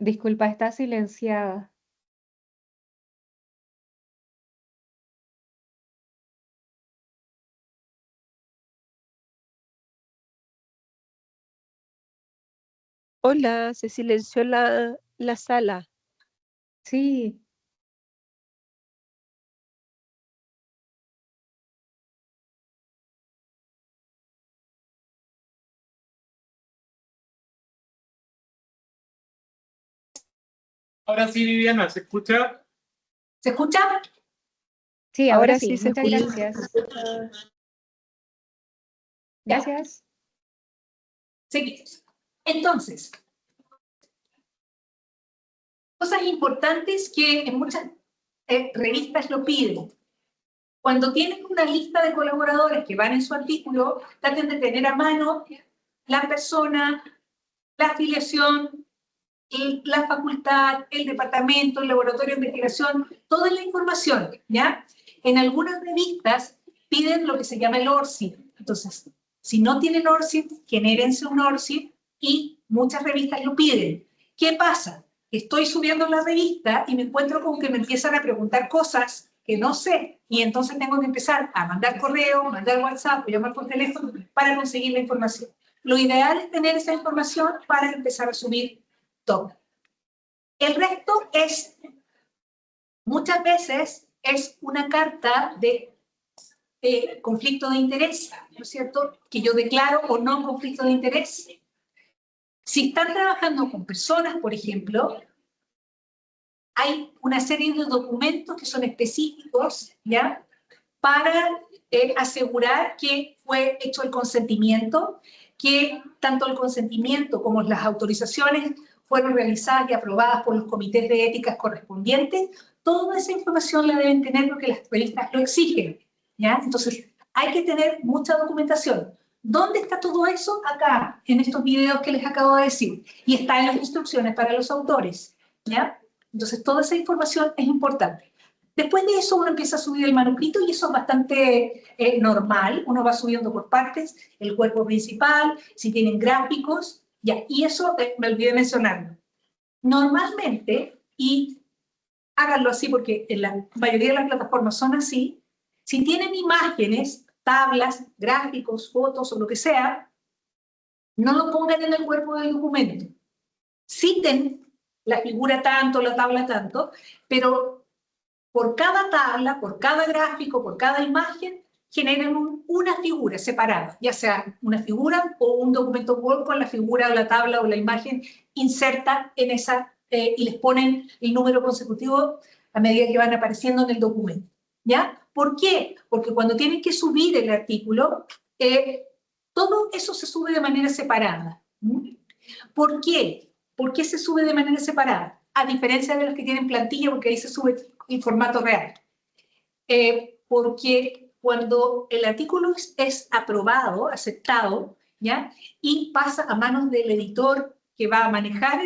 Disculpa, está silenciada.
Hola, se silenció la sala.
Sí,
Ahora sí, Viviana, ¿se escucha?
¿Se escucha?
sí,
Ahora
ahora
sí
sí.
se
Muchas
escucha.
gracias.
Ya.
Gracias.
Seguimos. Entonces, cosas importantes que en muchas revistas lo piden. Cuando tienen una lista de colaboradores que van en su artículo, traten de tener a mano la persona, la afiliación, la facultad, el departamento, el laboratorio de investigación, toda la información, ¿ya? En algunas revistas piden lo que se llama el ORCID. Entonces, si no tienen ORCID, genérense un ORCID y muchas revistas lo piden. ¿Qué pasa? Estoy subiendo la revista y me encuentro con que me empiezan a preguntar cosas que no sé, y entonces tengo que empezar a mandar correo, mandar WhatsApp, o llamar por teléfono para conseguir la información. Lo ideal es tener esa información para empezar a subir todo. El resto es, muchas veces, es una carta de conflicto de interés, ¿no es cierto? Que yo declaro o no conflicto de interés. Si están trabajando con personas, por ejemplo, hay una serie de documentos que son específicos, ¿ya? Para asegurar que fue hecho el consentimiento, que tanto el consentimiento como las autorizaciones fueron realizadas y aprobadas por los comités de ética correspondientes. Toda esa información la deben tener porque las revistas lo exigen, ¿ya? Entonces, hay que tener mucha documentación. ¿Dónde está todo eso? Acá, en estos videos que les acabo de decir. Y está en las instrucciones para los autores, ¿ya? Entonces, toda esa información es importante. Después de eso uno empieza a subir el manuscrito y eso es bastante normal. Uno va subiendo por partes el cuerpo principal, si tienen gráficos, ya. Y eso me olvidé mencionarlo. Normalmente, y háganlo así porque en la mayoría de las plataformas son así, si tienen imágenes, tablas, gráficos, fotos o lo que sea, no lo pongan en el cuerpo del documento. Citen la figura tanto, la tabla tanto, pero por cada tabla, por cada gráfico, por cada imagen, generen una figura separada, ya sea una figura o un documento Word con la figura o la tabla o la imagen inserta en esa y les ponen el número consecutivo a medida que van apareciendo en el documento. ¿Ya? ¿Por qué? Porque cuando tienen que subir el artículo, todo eso se sube de manera separada. ¿Por qué? ¿Por qué se sube de manera separada? A diferencia de los que tienen plantilla, porque ahí se sube en formato real. Porque cuando el artículo es aprobado, aceptado, ¿ya? Y pasa a manos del editor que va a manejar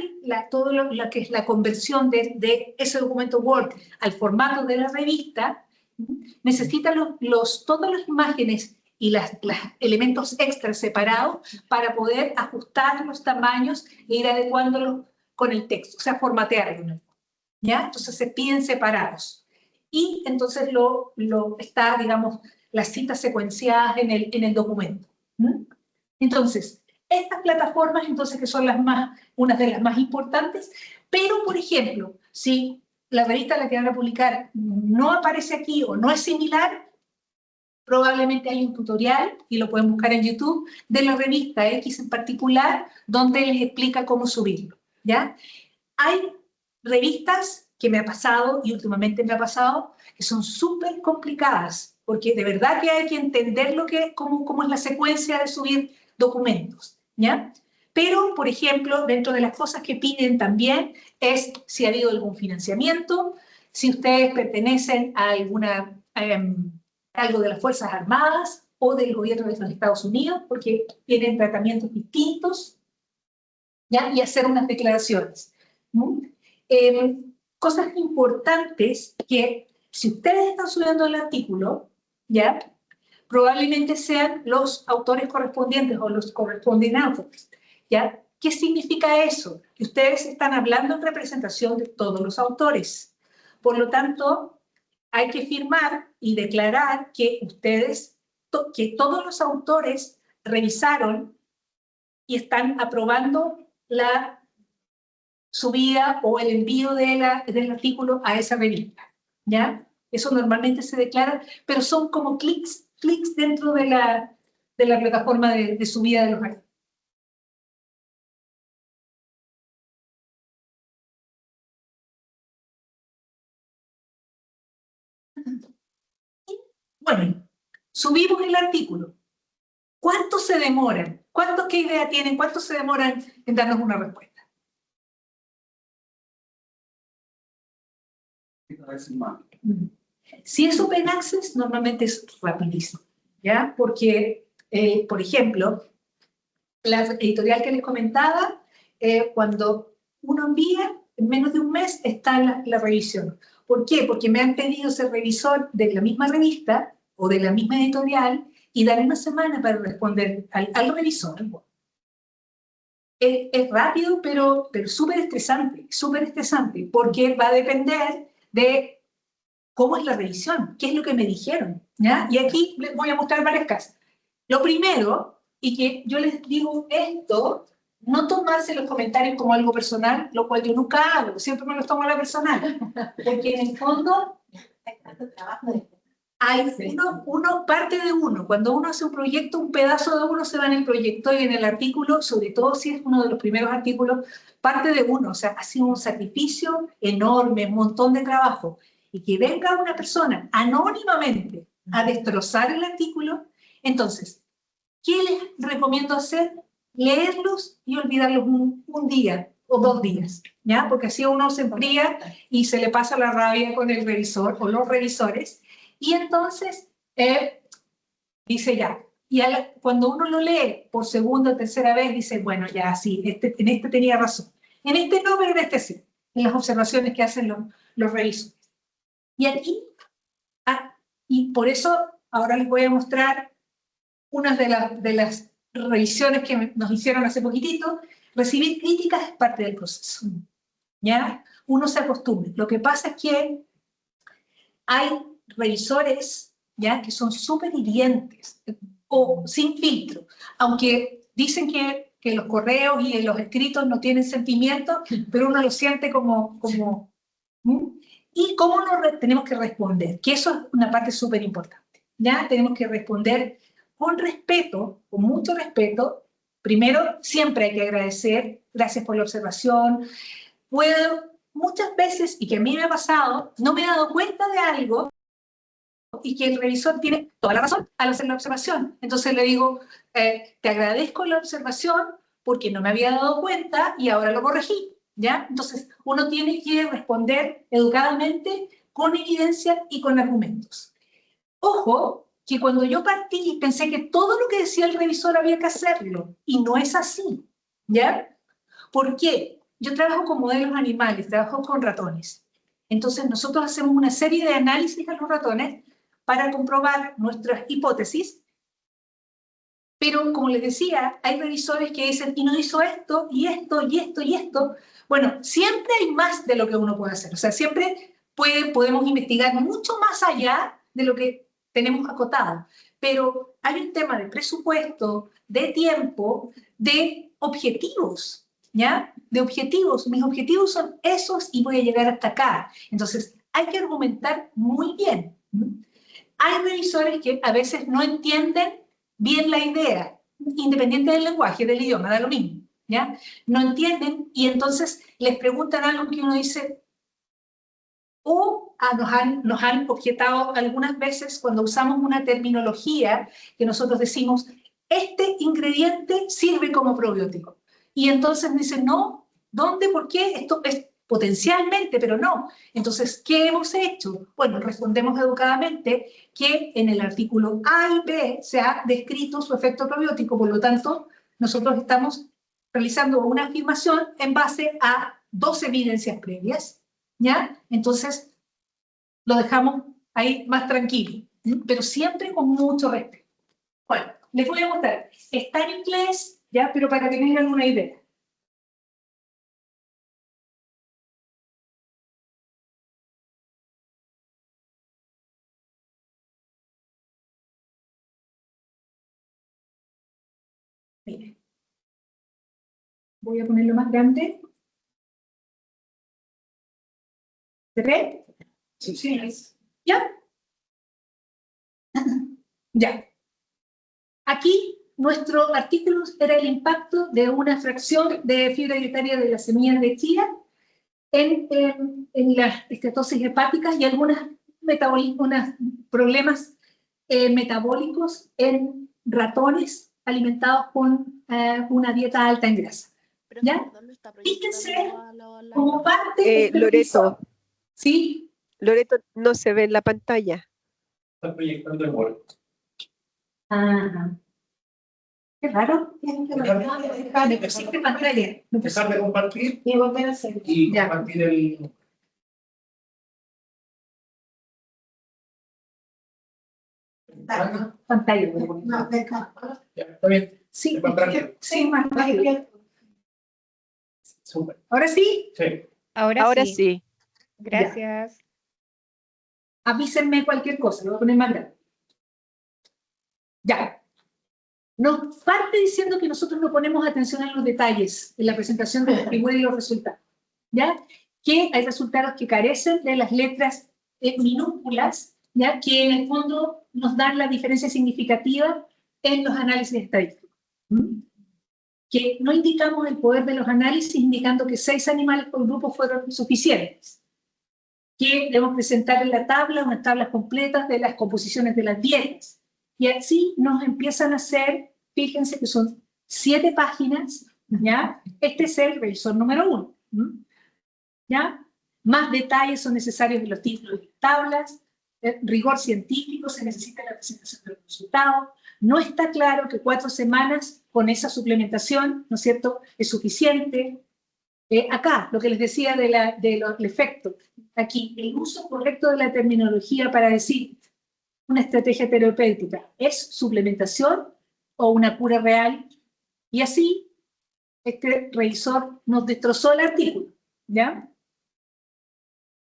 todo lo que es la conversión de ese documento Word al formato de la revista, necesita todas las imágenes y los elementos extras separados para poder ajustar los tamaños e ir adecuándolos con el texto, o sea, formatearlo, ¿ya? Entonces se piden separados. Y entonces está, digamos, las citas secuenciadas en el documento. Entonces, estas plataformas, entonces, que son unas de las más importantes, pero, por ejemplo, si la revista a la que van a publicar no aparece aquí o no es similar, probablemente hay un tutorial, y lo pueden buscar en YouTube, de la revista X en particular, donde les explica cómo subirlo, ¿ya? Hay revistas que me ha pasado, y últimamente me ha pasado, que son súper complicadas, porque de verdad que hay que entender cómo es la secuencia de subir documentos, ¿ya? Pero, por ejemplo, dentro de las cosas que piden también es si ha habido algún financiamiento, si ustedes pertenecen a algo de las Fuerzas Armadas o del gobierno de los Estados Unidos, porque tienen tratamientos distintos, ¿ya? Y hacer unas declaraciones. Cosas importantes que, si ustedes están subiendo el artículo, ¿ya? Probablemente sean los autores correspondientes o los corresponding authors, ¿ya? ¿Qué significa eso? Que ustedes están hablando en representación de todos los autores. Por lo tanto, hay que firmar y declarar que que todos los autores revisaron y están aprobando la subida o el envío del artículo a esa revista, ¿ya? Eso normalmente se declara, pero son como clics dentro de la plataforma de subida de los artículos. Bueno, subimos el artículo. ¿Cuánto se demoran? ¿Qué idea tienen? ¿Cuánto se demoran en darnos una respuesta? Si es Open Access, normalmente es rapidísimo, ¿ya? Porque, por ejemplo, la editorial que les comentaba, cuando uno envía, en menos de un mes está la revisión. ¿Por qué? Porque me han pedido ser revisor de la misma revista o de la misma editorial y dar una semana para responder al revisor. Es rápido, pero súper estresante, porque va a depender de cómo es la revisión, qué es lo que me dijeron, ¿ya? Y aquí les voy a mostrar varias casos. Lo primero, y que yo les digo esto, no tomarse los comentarios como algo personal, lo cual yo nunca hago, siempre me los tomo a la personal, porque en el fondo hay parte de uno, cuando uno hace un proyecto, un pedazo de uno se va en el proyecto y en el artículo, sobre todo si es uno de los primeros artículos, parte de uno, o sea, ha sido un sacrificio enorme, un montón de trabajo, y que venga una persona anónimamente a destrozar el artículo, entonces, ¿qué les recomiendo hacer? Leerlos y olvidarlos un día o 2 días, ¿ya? Porque así uno se enfría y se le pasa la rabia con el revisor o los revisores, y entonces dice ya, y cuando uno lo lee por segunda o tercera vez, dice, bueno, ya sí, en este tenía razón, en este no, pero en este sí, en las observaciones que hacen los revisores. Y aquí, y por eso ahora les voy a mostrar una de las revisiones que nos hicieron hace poquitito. Recibir críticas es parte del proceso, ¿ya? Uno se acostumbra. Lo que pasa es que hay revisores, ¿ya?, que son súper hirientes o sin filtro, aunque dicen que los correos y los escritos no tienen sentimiento, pero uno lo siente como ¿y cómo tenemos que responder? Que eso es una parte súper importante, ¿ya? Tenemos que responder con respeto, con mucho respeto. Primero, siempre hay que agradecer, gracias por la observación. Muchas veces, y que a mí me ha pasado, no me he dado cuenta de algo y que el revisor tiene toda la razón al hacer la observación. Entonces le digo, te agradezco la observación porque no me había dado cuenta y ahora lo corregí, ¿ya? Entonces uno tiene que responder educadamente, con evidencia y con argumentos. Ojo, que cuando yo partí pensé que todo lo que decía el revisor había que hacerlo, y no es así, ¿ya? ¿Por qué? Yo trabajo con modelos animales, trabajo con ratones. Entonces nosotros hacemos una serie de análisis a los ratones para comprobar nuestras hipótesis, pero como les decía, hay revisores que dicen, y no hizo esto, y esto, y esto, y esto. Bueno, siempre hay más de lo que uno puede hacer, o sea, siempre podemos investigar mucho más allá de lo que tenemos acotado, pero hay un tema de presupuesto, de tiempo, de objetivos, ¿ya? De objetivos. Mis objetivos son esos y voy a llegar hasta acá. Entonces, hay que argumentar muy bien. Hay revisores que a veces no entienden bien la idea, independiente del lenguaje, del idioma, da lo mismo, ¿ya? No entienden y entonces les preguntan algo que uno dice, o nos han objetado algunas veces cuando usamos una terminología que nosotros decimos, este ingrediente sirve como probiótico. Y entonces dicen, no, ¿dónde? ¿Por qué? Esto es potencialmente, pero no. Entonces, ¿qué hemos hecho? Bueno, respondemos educadamente que en el artículo A y B se ha descrito su efecto probiótico, por lo tanto, nosotros estamos realizando una afirmación en base a 2 evidencias previas, ¿ya? Entonces, lo dejamos ahí más tranquilo, pero siempre con mucho respeto. Bueno, les voy a mostrar. Está en inglés, ¿ya? Pero para que tengan una idea. Miren. Voy a ponerlo más grande. ¿Se ve?
Sí.
¿Ya? Ya. Aquí nuestro artículo era el impacto de una fracción de fibra dietaria de las semillas de chía en las estatosis hepáticas y algunos problemas metabólicos en ratones alimentados con una dieta alta en grasa. ¿Ya? Fíjense como parte de este
Loreto,
episodio. ¿Sí?
Loreto no se ve en la pantalla.
Está proyectando el Word.
Ajá. Qué raro. Me pusiste pantalla.
Dejar de compartir
Y volver a hacer.
y
Ya.
compartir el...
Pantalla.
No, deja.
Ya, está bien.
Sí,
Más rápido.
sí, más rápido.
Súper.
¿Ahora sí?
Sí.
Ahora sí.
Gracias.
Avísenme cualquier cosa, lo voy a poner más grande. Ya. Nos parte diciendo que nosotros no ponemos atención a los detalles en la presentación de la figura y los resultados. ¿Ya? Que hay resultados que carecen de las letras minúsculas, ¿ya? Que en el fondo nos dan la diferencia significativa en los análisis estadísticos. Que no indicamos el poder de los análisis indicando que 6 animales por grupo fueron suficientes. Que debemos presentar en la tabla unas tablas completas de las composiciones de las dietas. Y así nos empiezan a hacer, fíjense que son 7 páginas, ¿ya? Este es el revisor número 1, ¿ya? Más detalles son necesarios en los títulos de las tablas, rigor científico, se necesita la presentación de los resultados. No está claro que 4 semanas con esa suplementación, ¿no es cierto?, es suficiente. Acá, lo que les decía del efecto, aquí, el uso correcto de la terminología para decir una estrategia terapéutica, ¿es suplementación o una cura real? Y así, este revisor nos destrozó el artículo, ¿ya?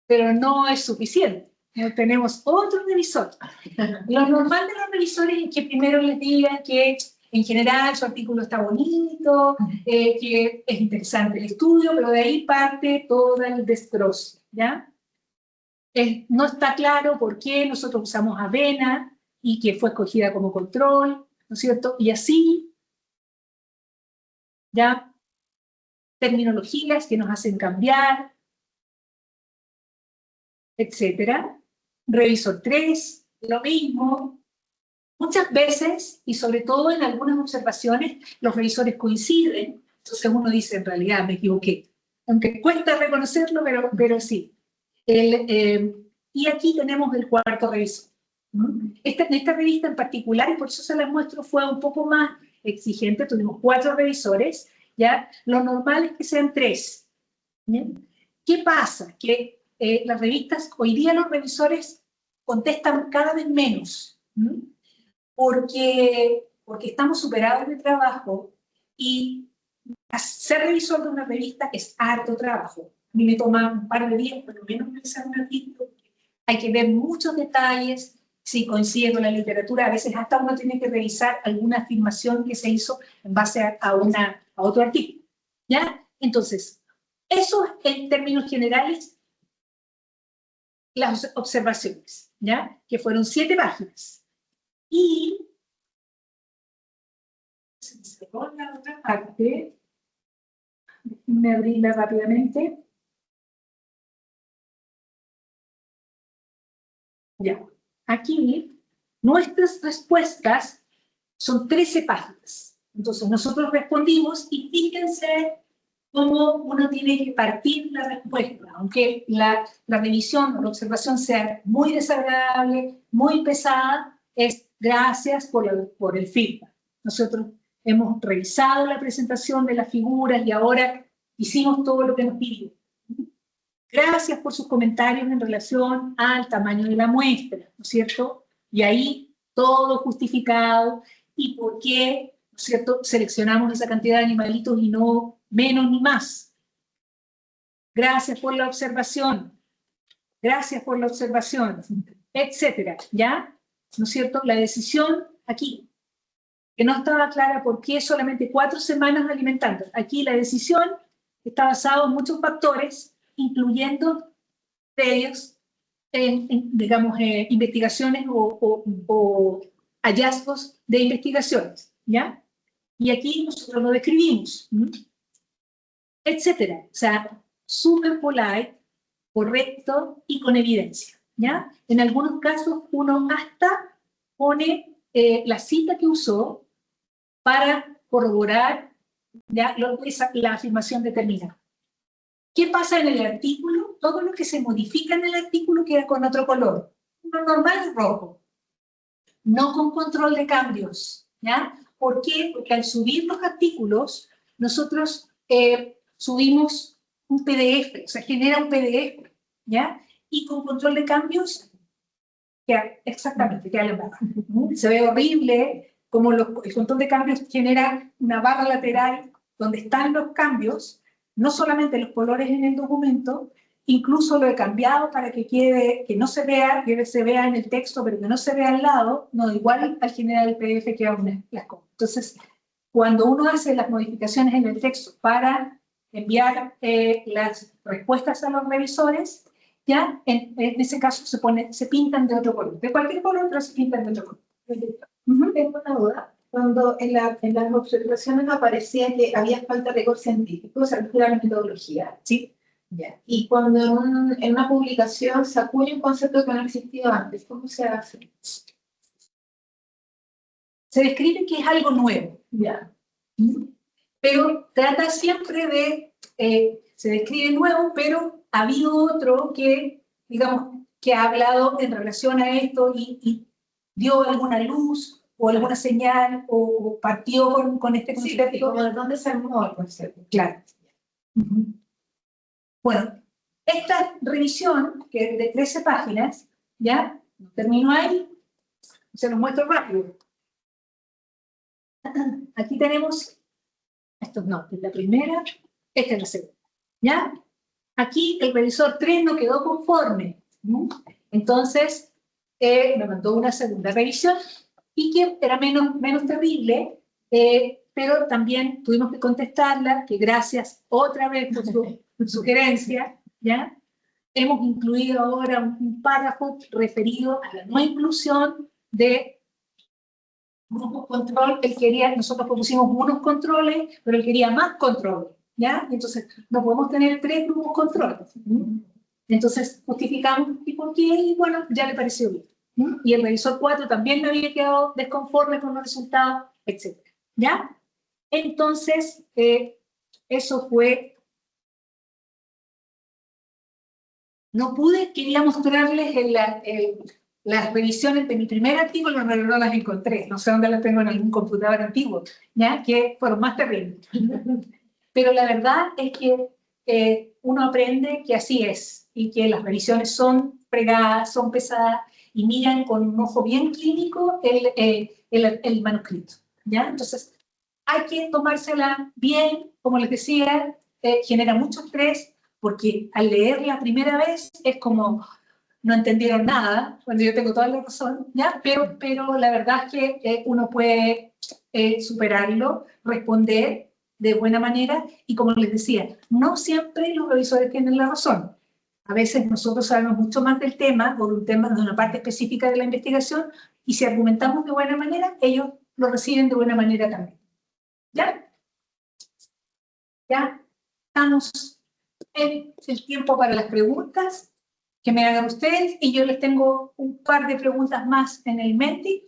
Pero no es suficiente. No tenemos otro revisor. Lo normal de los revisores es que primero les digan que en general su artículo está bonito, que es interesante el estudio, pero de ahí parte todo el destrozo, ¿ya? No está claro por qué nosotros usamos avena y que fue escogida como control, ¿no es cierto? Y así, ¿ya? Terminologías que nos hacen cambiar, etcétera. Revisor 3, lo mismo. Muchas veces, y sobre todo en algunas observaciones, los revisores coinciden. Entonces uno dice, en realidad me equivoqué. Aunque cuesta reconocerlo, pero sí. Y aquí tenemos el 4º revisor. Esta revista en particular, y por eso se las muestro, fue un poco más exigente. Tuvimos 4 revisores, ¿ya? Lo normal es que sean 3. ¿Bien? ¿Qué pasa? Que las revistas, hoy día los revisores contestan cada vez menos, porque estamos superados de trabajo y ser revisor de una revista es harto trabajo. A mí me toma un par de días, por lo menos, revisar un artículo. Hay que ver muchos detalles, si coincide con la literatura, a veces hasta uno tiene que revisar alguna afirmación que se hizo en base a otro artículo, ¿ya? Entonces, eso en términos generales las observaciones, ¿ya? Que fueron 7 páginas. Y se me cerró la otra parte. Déjenme abrirla rápidamente. Ya. Aquí, nuestras respuestas son 13 páginas. Entonces, nosotros respondimos y fíjense cómo uno tiene que partir la respuesta. Aunque la revisión o la observación sea muy desagradable, muy pesada, es gracias por el feedback. Nosotros hemos revisado la presentación de las figuras y ahora hicimos todo lo que nos pidió. Gracias por sus comentarios en relación al tamaño de la muestra, ¿no es cierto? Y ahí todo justificado y por qué, ¿no es cierto?, seleccionamos esa cantidad de animalitos y no menos ni más. Gracias por la observación. Gracias por la observación, etcétera, ¿ya? ¿No es cierto? La decisión aquí, que no estaba clara por qué solamente 4 semanas alimentando. Aquí la decisión está basada en muchos factores, incluyendo de ellos, digamos, investigaciones o hallazgos de investigaciones, ¿ya? Y aquí nosotros lo describimos, etcétera. O sea, super polite, correcto y con evidencia, ¿ya? En algunos casos uno hasta pone la cita que usó para corroborar ya la afirmación determinada. ¿Qué pasa en el artículo? Todo lo que se modifica en el artículo queda con otro color. Lo normal es rojo. No con control de cambios, ¿ya? ¿Por qué? Porque al subir los artículos, nosotros subimos un PDF, o sea, genera un PDF, ¿ya? Y con control de cambios, exactamente, queda la barra. Se ve horrible, como el control de cambios genera una barra lateral donde están los cambios, no solamente los colores en el documento, incluso lo he cambiado para que quede, que no se vea, que se vea en el texto, pero que no se vea al lado, no, igual al generar el PDF queda las cosas. Entonces, cuando uno hace las modificaciones en el texto para enviar las respuestas a los revisores, ya en ese caso se pintan de otro color, de cualquier color, pero se pintan de otro color.
Tengo una duda. Cuando en las observaciones aparecía que había falta de rigor científico, se refiere a la metodología.
Sí.
Ya. Y cuando en una publicación se acuña un concepto que no existía antes, ¿cómo se hace?
Se describe que es algo nuevo.
Ya.
Pero trata siempre de, se describe nuevo, pero ha habido otro que, digamos, que ha hablado en relación a esto y dio alguna luz o alguna señal o partió con este concepto.
Sí, como de dónde se armó el concepto.
Claro. Bueno, esta revisión, que es de 13 páginas, ¿ya? Termino ahí, se los muestro rápido. Aquí tenemos, esta es la primera, esta es la segunda, ¿ya? Aquí el revisor 3 no quedó conforme, ¿no? Entonces me mandó una segunda revisión y que era menos terrible, pero también tuvimos que contestarla, que gracias otra vez por su sugerencia, ¿ya? Hemos incluido ahora un párrafo referido a la no inclusión de grupos control. Él quería, nosotros propusimos unos controles, pero él quería más controles, ¿ya? Entonces, no podemos tener 3 grupos controles. Entonces, justificamos y por qué, y bueno, ya le pareció bien. Y el revisor 4 también me había quedado desconforme con los resultados, etc. ¿Ya? Entonces, eso fue. No pude, quería mostrarles las revisiones de mi primer artículo, pero no las encontré. No sé dónde las tengo en algún computador antiguo, ¿ya? Que fueron más terribles. Pero la verdad es que uno aprende que así es y que las revisiones son fregadas, son pesadas y miran con un ojo bien clínico el manuscrito, ¿ya? Entonces, hay que tomársela bien, como les decía, genera mucho estrés, porque al leer la primera vez es como, no entendieron nada, cuando yo tengo toda la razón, ¿ya? Pero la verdad es que uno puede superarlo, responder de buena manera, y como les decía, no siempre los revisores tienen la razón. A veces nosotros sabemos mucho más del tema, o de un tema, de una parte específica de la investigación, y si argumentamos de buena manera, ellos lo reciben de buena manera también. ¿Ya? Ya estamos en el tiempo para las preguntas que me hagan ustedes, y yo les tengo un par de preguntas más en el Menti.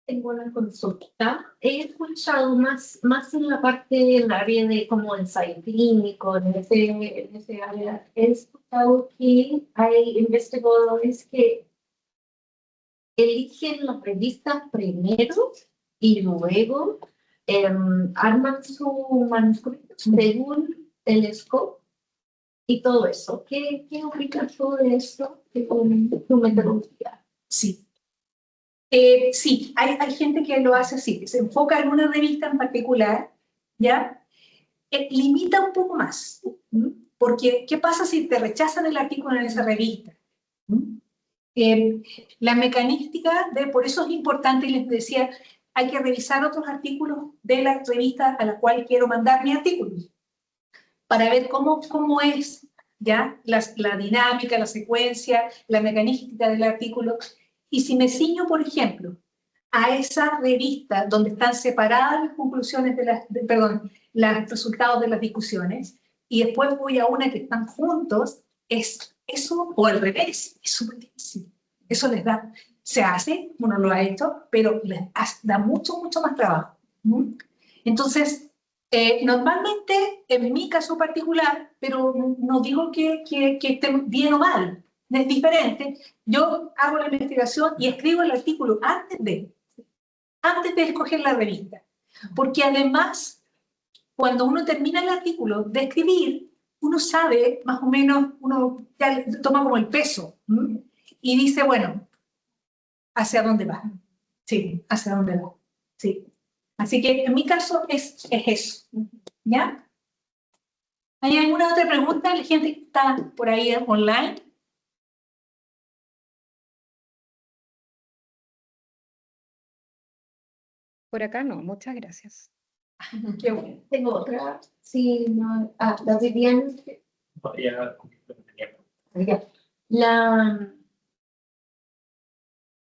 Tengo una consulta. He escuchado más en la parte del área de como ensayo clínico, en ese área. He escuchado que hay investigadores que eligen las revistas primero y luego arman su manuscrito según el scope y todo eso. ¿Qué opinas tú de eso? Con tu metodología.
Sí. Sí, hay gente que lo hace así, que se enfoca en una revista en particular, ¿ya? Limita un poco más, porque ¿qué pasa si te rechazan el artículo en esa revista? La mecanística, por eso es importante, y les decía, hay que revisar otros artículos de la revista a la cual quiero mandar mi artículo, para ver cómo es, ¿ya? La dinámica, la secuencia, la mecanística del artículo. Y si me ciño, por ejemplo, a esa revista donde están separadas las conclusiones los resultados de las discusiones, y después voy a una que están juntos, es eso, o al revés, es súper difícil. Eso les da, se hace, uno lo ha hecho, pero les da mucho más trabajo. Entonces, normalmente, en mi caso particular, pero no digo que esté bien o mal, es diferente, yo hago la investigación y escribo el artículo antes de escoger la revista. Porque además, cuando uno termina el artículo de escribir, uno sabe más o menos, uno ya toma como el peso y dice, bueno, ¿hacia dónde va? Sí, ¿hacia dónde va? Sí. Así que en mi caso es eso. ¿Ya? ¿Hay alguna otra pregunta? La gente que está por ahí online.
Por acá no, muchas gracias.
Qué bueno.
Tengo otra. Sí, no. La Viviana.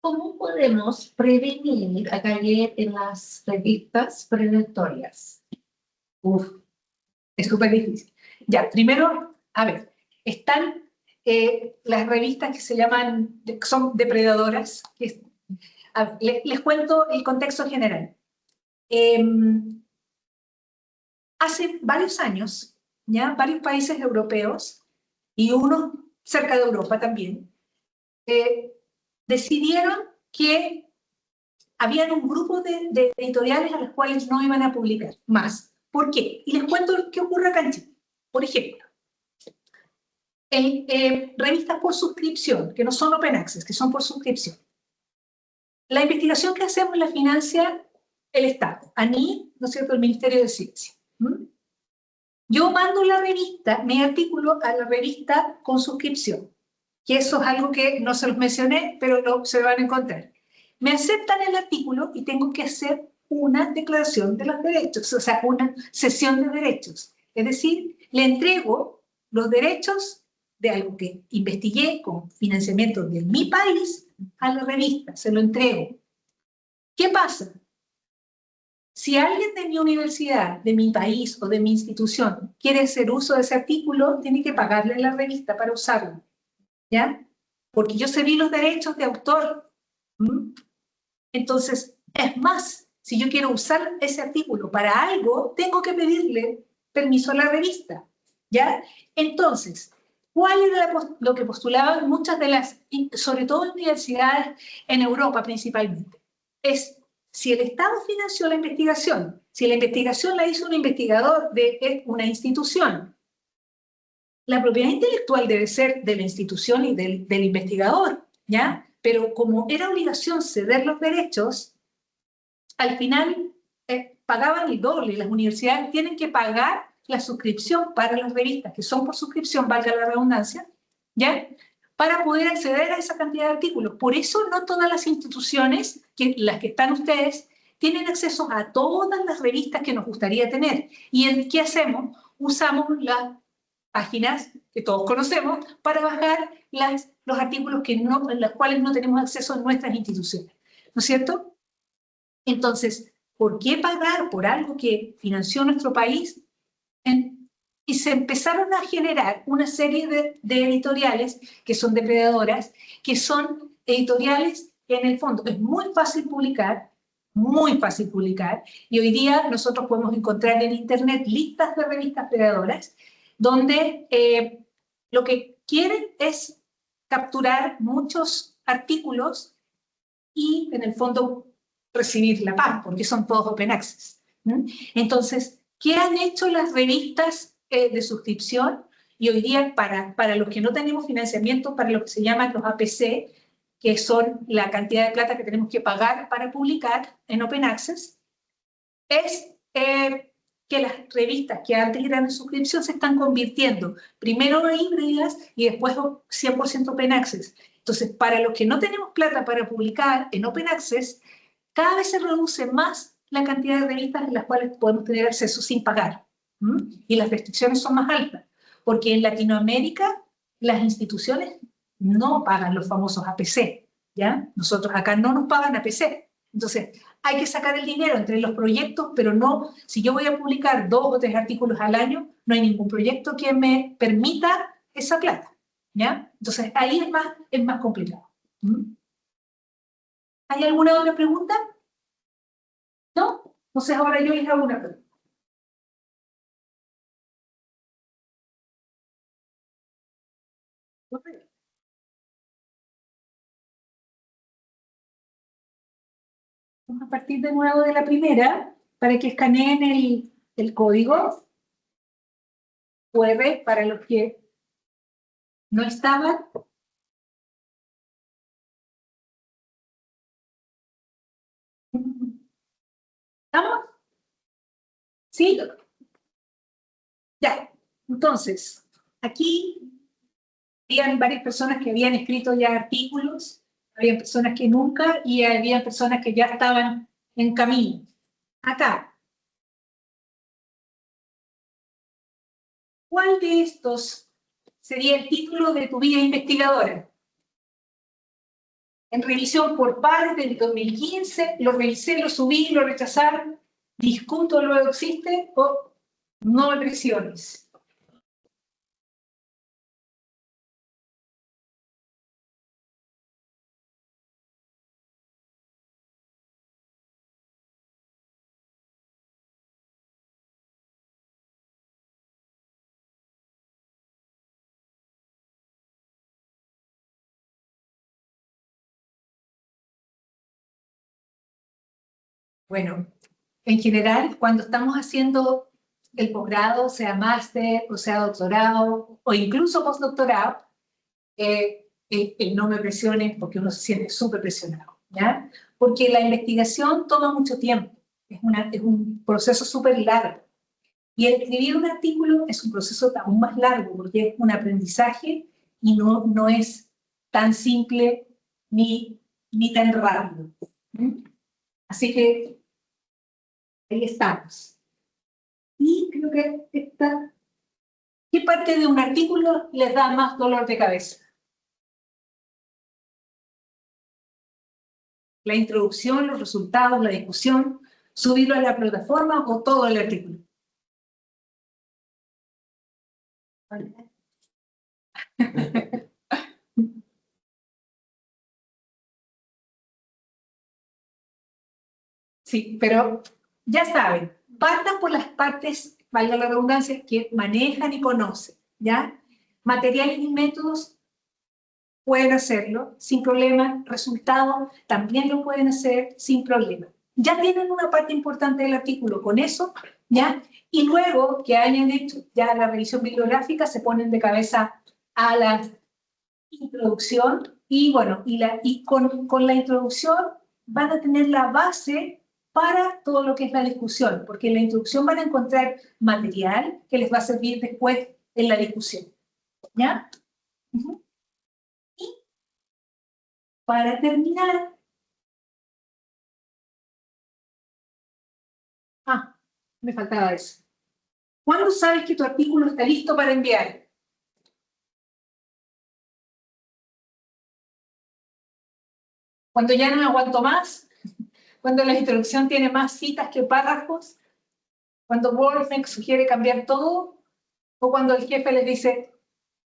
¿Cómo podemos prevenir a caer en las revistas predatorias?
Es súper difícil. Ya, primero, a ver, están las revistas que se llaman, son depredadoras. Les cuento el contexto general. Hace varios años, ya varios países europeos y unos cerca de Europa también, decidieron que habían un grupo de editoriales a las cuales no iban a publicar más. ¿Por qué? Y les cuento qué ocurre acá en Chile. Por ejemplo, revistas por suscripción, que no son open access, que son por suscripción. La investigación que hacemos la financia el Estado, ANI, ¿no es cierto?, el Ministerio de Ciencia. Yo mando la revista, mi artículo a la revista con suscripción, que eso es algo que no se los mencioné, pero se lo van a encontrar. Me aceptan el artículo y tengo que hacer una declaración de los derechos, o sea, una cesión de derechos. Es decir, le entrego los derechos de algo que investigué con financiamiento de mi país a la revista, se lo entrego. ¿Qué pasa? Si alguien de mi universidad, de mi país o de mi institución quiere hacer uso de ese artículo, tiene que pagarle a la revista para usarlo, ¿ya? Porque yo cedí los derechos de autor. Entonces, es más, si yo quiero usar ese artículo para algo, tengo que pedirle permiso a la revista, ¿ya? Entonces, ¿cuál era lo que postulaban muchas de las, sobre todo universidades en Europa principalmente? Es, si el Estado financió la investigación, si la investigación la hizo un investigador de una institución, la propiedad intelectual debe ser de la institución y del investigador, ¿ya? Pero como era obligación ceder los derechos, al final pagaban el doble. Las universidades tienen que pagar la suscripción para las revistas, que son por suscripción, valga la redundancia, ¿ya? Para poder acceder a esa cantidad de artículos. Por eso no todas las instituciones, las que están ustedes, tienen acceso a todas las revistas que nos gustaría tener. ¿Y qué hacemos? Usamos las páginas que todos conocemos, para bajar los artículos en los cuales no tenemos acceso en nuestras instituciones. ¿No es cierto? Entonces, ¿por qué pagar por algo que financió nuestro país? Y se empezaron a generar una serie de editoriales que son depredadoras, que son editoriales que en el fondo es muy fácil publicar, y hoy día nosotros podemos encontrar en internet listas de revistas predadoras donde lo que quieren es capturar muchos artículos y en el fondo recibir la PAC, porque son todos open access. Entonces, ¿qué han hecho las revistas de suscripción? Y hoy día, para los que no tenemos financiamiento, para lo que se llaman los APC, que son la cantidad de plata que tenemos que pagar para publicar en open access, es que las revistas que antes eran de suscripción se están convirtiendo primero en híbridas y después 100% open access. Entonces, para los que no tenemos plata para publicar en open access, cada vez se reduce más la cantidad de revistas en las cuales podemos tener acceso sin pagar. Y las restricciones son más altas, porque en Latinoamérica las instituciones no pagan los famosos APC, ¿ya? Nosotros acá no nos pagan APC. Entonces, hay que sacar el dinero entre los proyectos, pero no, si yo voy a publicar 2 o 3 artículos al año, no hay ningún proyecto que me permita esa plata, ¿ya? Entonces, ahí es más complicado. ¿Hay alguna otra pregunta? ¿No? Entonces, ahora yo les hago una pregunta. Vamos a partir de nuevo de la primera para que escaneen el código QR para los que no estaban. ¿Estamos? ¿Sí? Ya. Entonces, aquí habían varias personas que habían escrito ya artículos, había personas que nunca, y había personas que ya estaban en camino. Acá. ¿Cuál de estos sería el título de tu vida investigadora? En revisión por pares del 2015, lo revisé, lo subí, lo rechazaron, discuto, luego existe, o no me presiones. Bueno, en general, cuando estamos haciendo el posgrado, sea máster, o sea doctorado, o incluso postdoctorado, el no me presiones porque uno se siente súper presionado, ¿ya? Porque la investigación toma mucho tiempo, es un proceso súper largo. Y el escribir un artículo es un proceso aún más largo, porque es un aprendizaje y no es tan simple ni tan rápido. Así que ahí estamos. Y creo que ¿qué parte de un artículo les da más dolor de cabeza? ¿La introducción, los resultados, la discusión, subirlo a la plataforma o todo el artículo? Sí, pero ya saben, partan por las partes, valga la redundancia, que manejan y conocen, ¿ya? Materiales y métodos pueden hacerlo sin problema, resultados también lo pueden hacer sin problema. Ya tienen una parte importante del artículo con eso, ¿ya? Y luego que hayan hecho ya la revisión bibliográfica, se ponen de cabeza a la introducción y bueno, y con la introducción van a tener la base para todo lo que es la discusión, porque en la introducción van a encontrar material que les va a servir después en la discusión, ¿ya? Y para terminar, me faltaba eso. ¿Cuándo sabes que tu artículo está listo para enviar? Cuando ya no me aguanto más, cuando la introducción tiene más citas que párrafos, cuando Word me sugiere cambiar todo, o cuando el jefe les dice,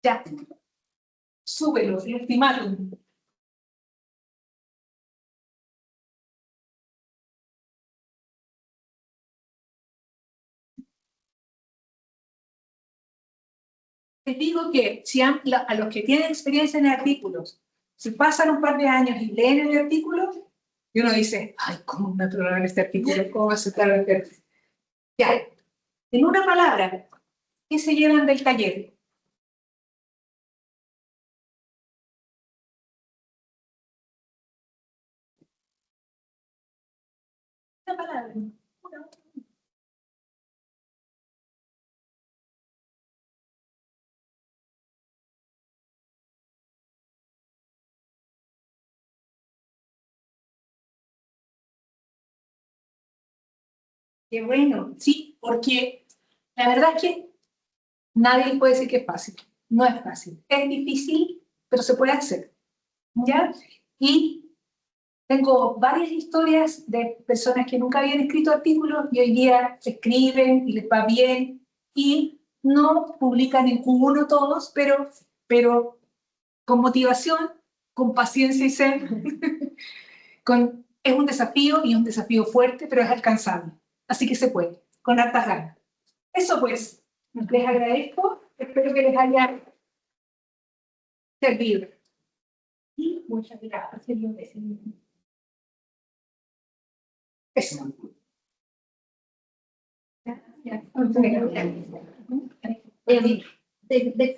ya, súbelo, el ultimátum. Les digo que si a los que tienen experiencia en artículos, si pasan un par de años y leen el artículo, y uno dice, ay, ¿cómo me aprobaron este artículo? ¿Cómo va a aceptar el artículo? Ya, en una palabra, ¿qué se llevan del taller? Una palabra. Qué bueno, sí, porque la verdad es que nadie puede decir que es fácil. No es fácil. Es difícil, pero se puede hacer. ¿Ya? Y tengo varias historias de personas que nunca habían escrito artículos y hoy día escriben y les va bien y no publican en Q1 todos, pero con motivación, con paciencia y sed. Es un desafío y un desafío fuerte, pero es alcanzable. Así que se puede, con hartas ganas. Eso pues, les agradezco, espero que les haya servido. Y muchas gracias. Eso. Gracias.
¿De